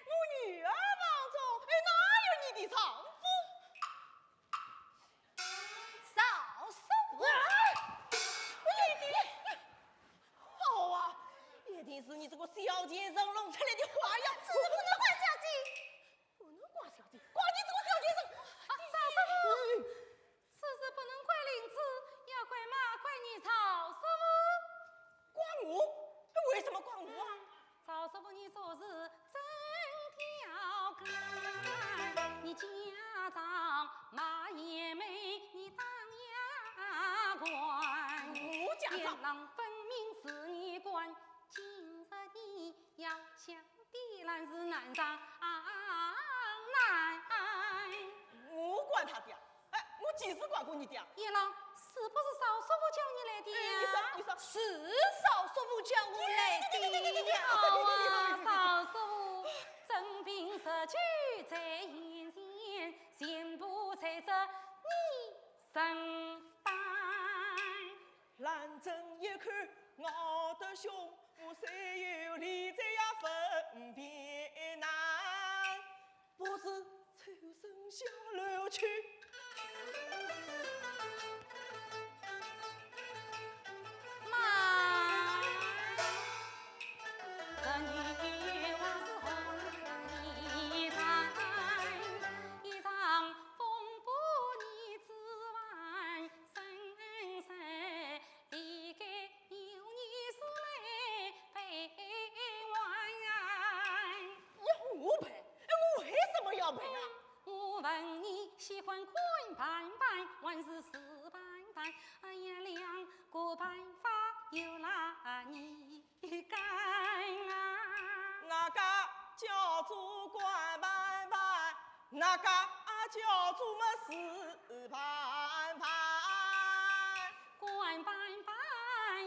我女儿房中哪有你的丈夫？少说好啊，一定是你这个小贱人弄出来的花样，这不能怪小姐。不能怪小姐，怪你这个小贱人！赵师傅，此事不能怪林子，要怪妈，怪你曹师傅。怪我？为什么怪我啊？赵师傅，你做事真条干，你家长马也没，你当牙官。我家长天狼分明是你官，今日你要想的难是难上难。我管他的，我几时管过你的啊？叶郎，是不是少师傅叫你来的呀？你说，是少叔父叫我来的。好啊，少师傅，真凭实据在眼前，全部随着你承担。兰真一看我的胸，我虽有理在呀分辨难，不是抽身下楼去。妈，这女娃是红泥胎，一场风波你之外，深深离该有你所来陪玩。要我赔？我为什么要赔啊？我问你喜欢宽板板还是死板板？哎呀，两个办法有哪你干啊？那个叫做管板板，那个叫做么死板板。管板板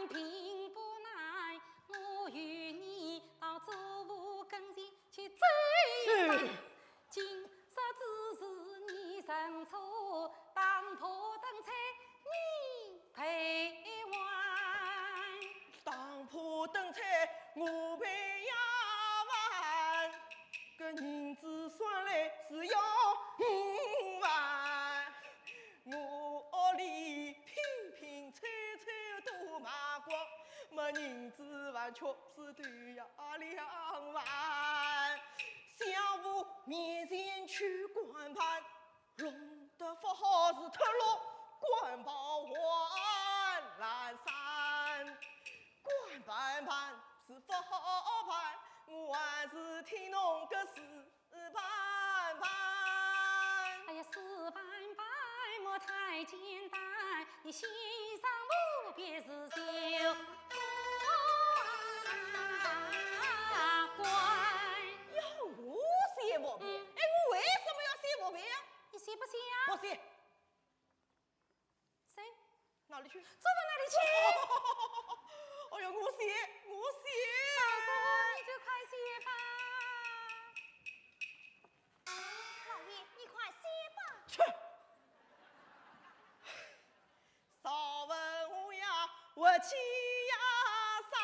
并不难，我与你到祖屋跟前去追吧。今日只是你认错，当铺等菜你陪玩。当铺等菜我陪呀玩，个银子算来是要5万，我里拼拼凑凑多买。确是对呀两万。小妇面前去观盼，弄得不好是脱落官报还阑珊。官办办是不好办，我还是听侬个事办办。哎呀，事办办莫太简单，你心上无别是小官。要我写毛病？哎，我为什么要写毛病呀？你写不写啊？不写。谁？哪里去？走到哪里去？哎呀，我写，我写。你就快写吧。老爷，你快写吧。去！少问我呀，我气呀啥？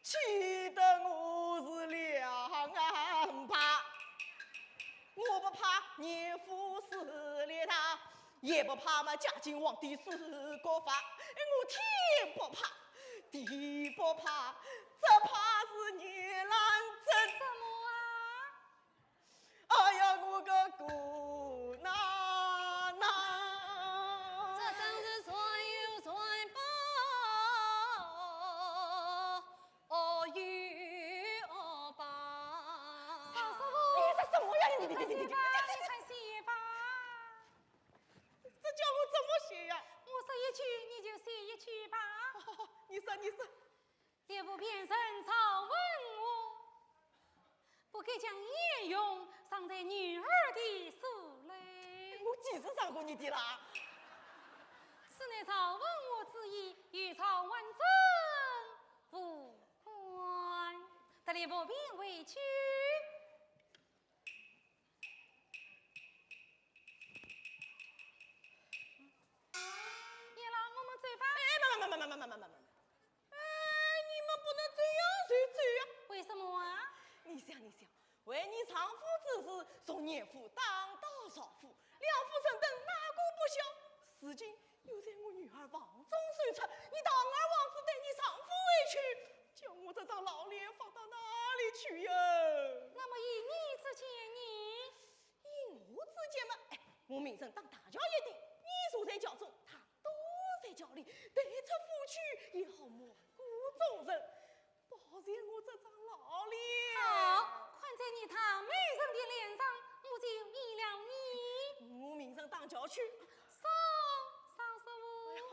气得我是两岸怕。我不怕年富死列他，也不怕嘛嘉靖皇帝是国法。我天不怕，地不怕，只怕是年兰真。怎么啊？哎呀，我个姑奶奶！这真是传有传报，有报。少师你傅，这什么呀？你快写吧，你快写吧。这叫我怎么写呀？我说一句你就写一句吧。你说，你说。列府偏生草问我，不该将叶用伤在女儿的手里。我几时伤过你的啦？此乃草问我之意，与草问政无关。得列府便回去。叶郎，我们走吧。慢！哎，你们不能这样随走呀！为什么啊？你想，为你丈夫之事，从年夫当到少妇，两夫成等哪个不孝？如今又在我女儿房中受出，你堂而皇之对你丈夫委屈，叫我这张老脸放到哪里去呀？那么以你之见，以我之见嘛，哎，我名声当大轿一定，你坐在轿中，他都在轿里，对出夫婿也好模糊众人，保全我这张老脸。好，看在你他美人的脸上，我就依了你。我名声当轿去。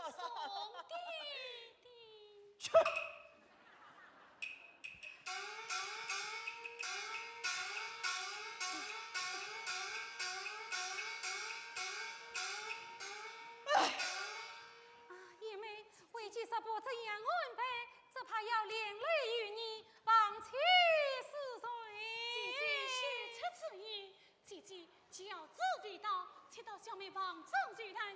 少师傅，送弟弟。去！叶妹，为计十步这样安排，只怕要连累于你，忘妻是谁？姐姐须出此言，姐姐就要自己到，且到小妹房中去谈。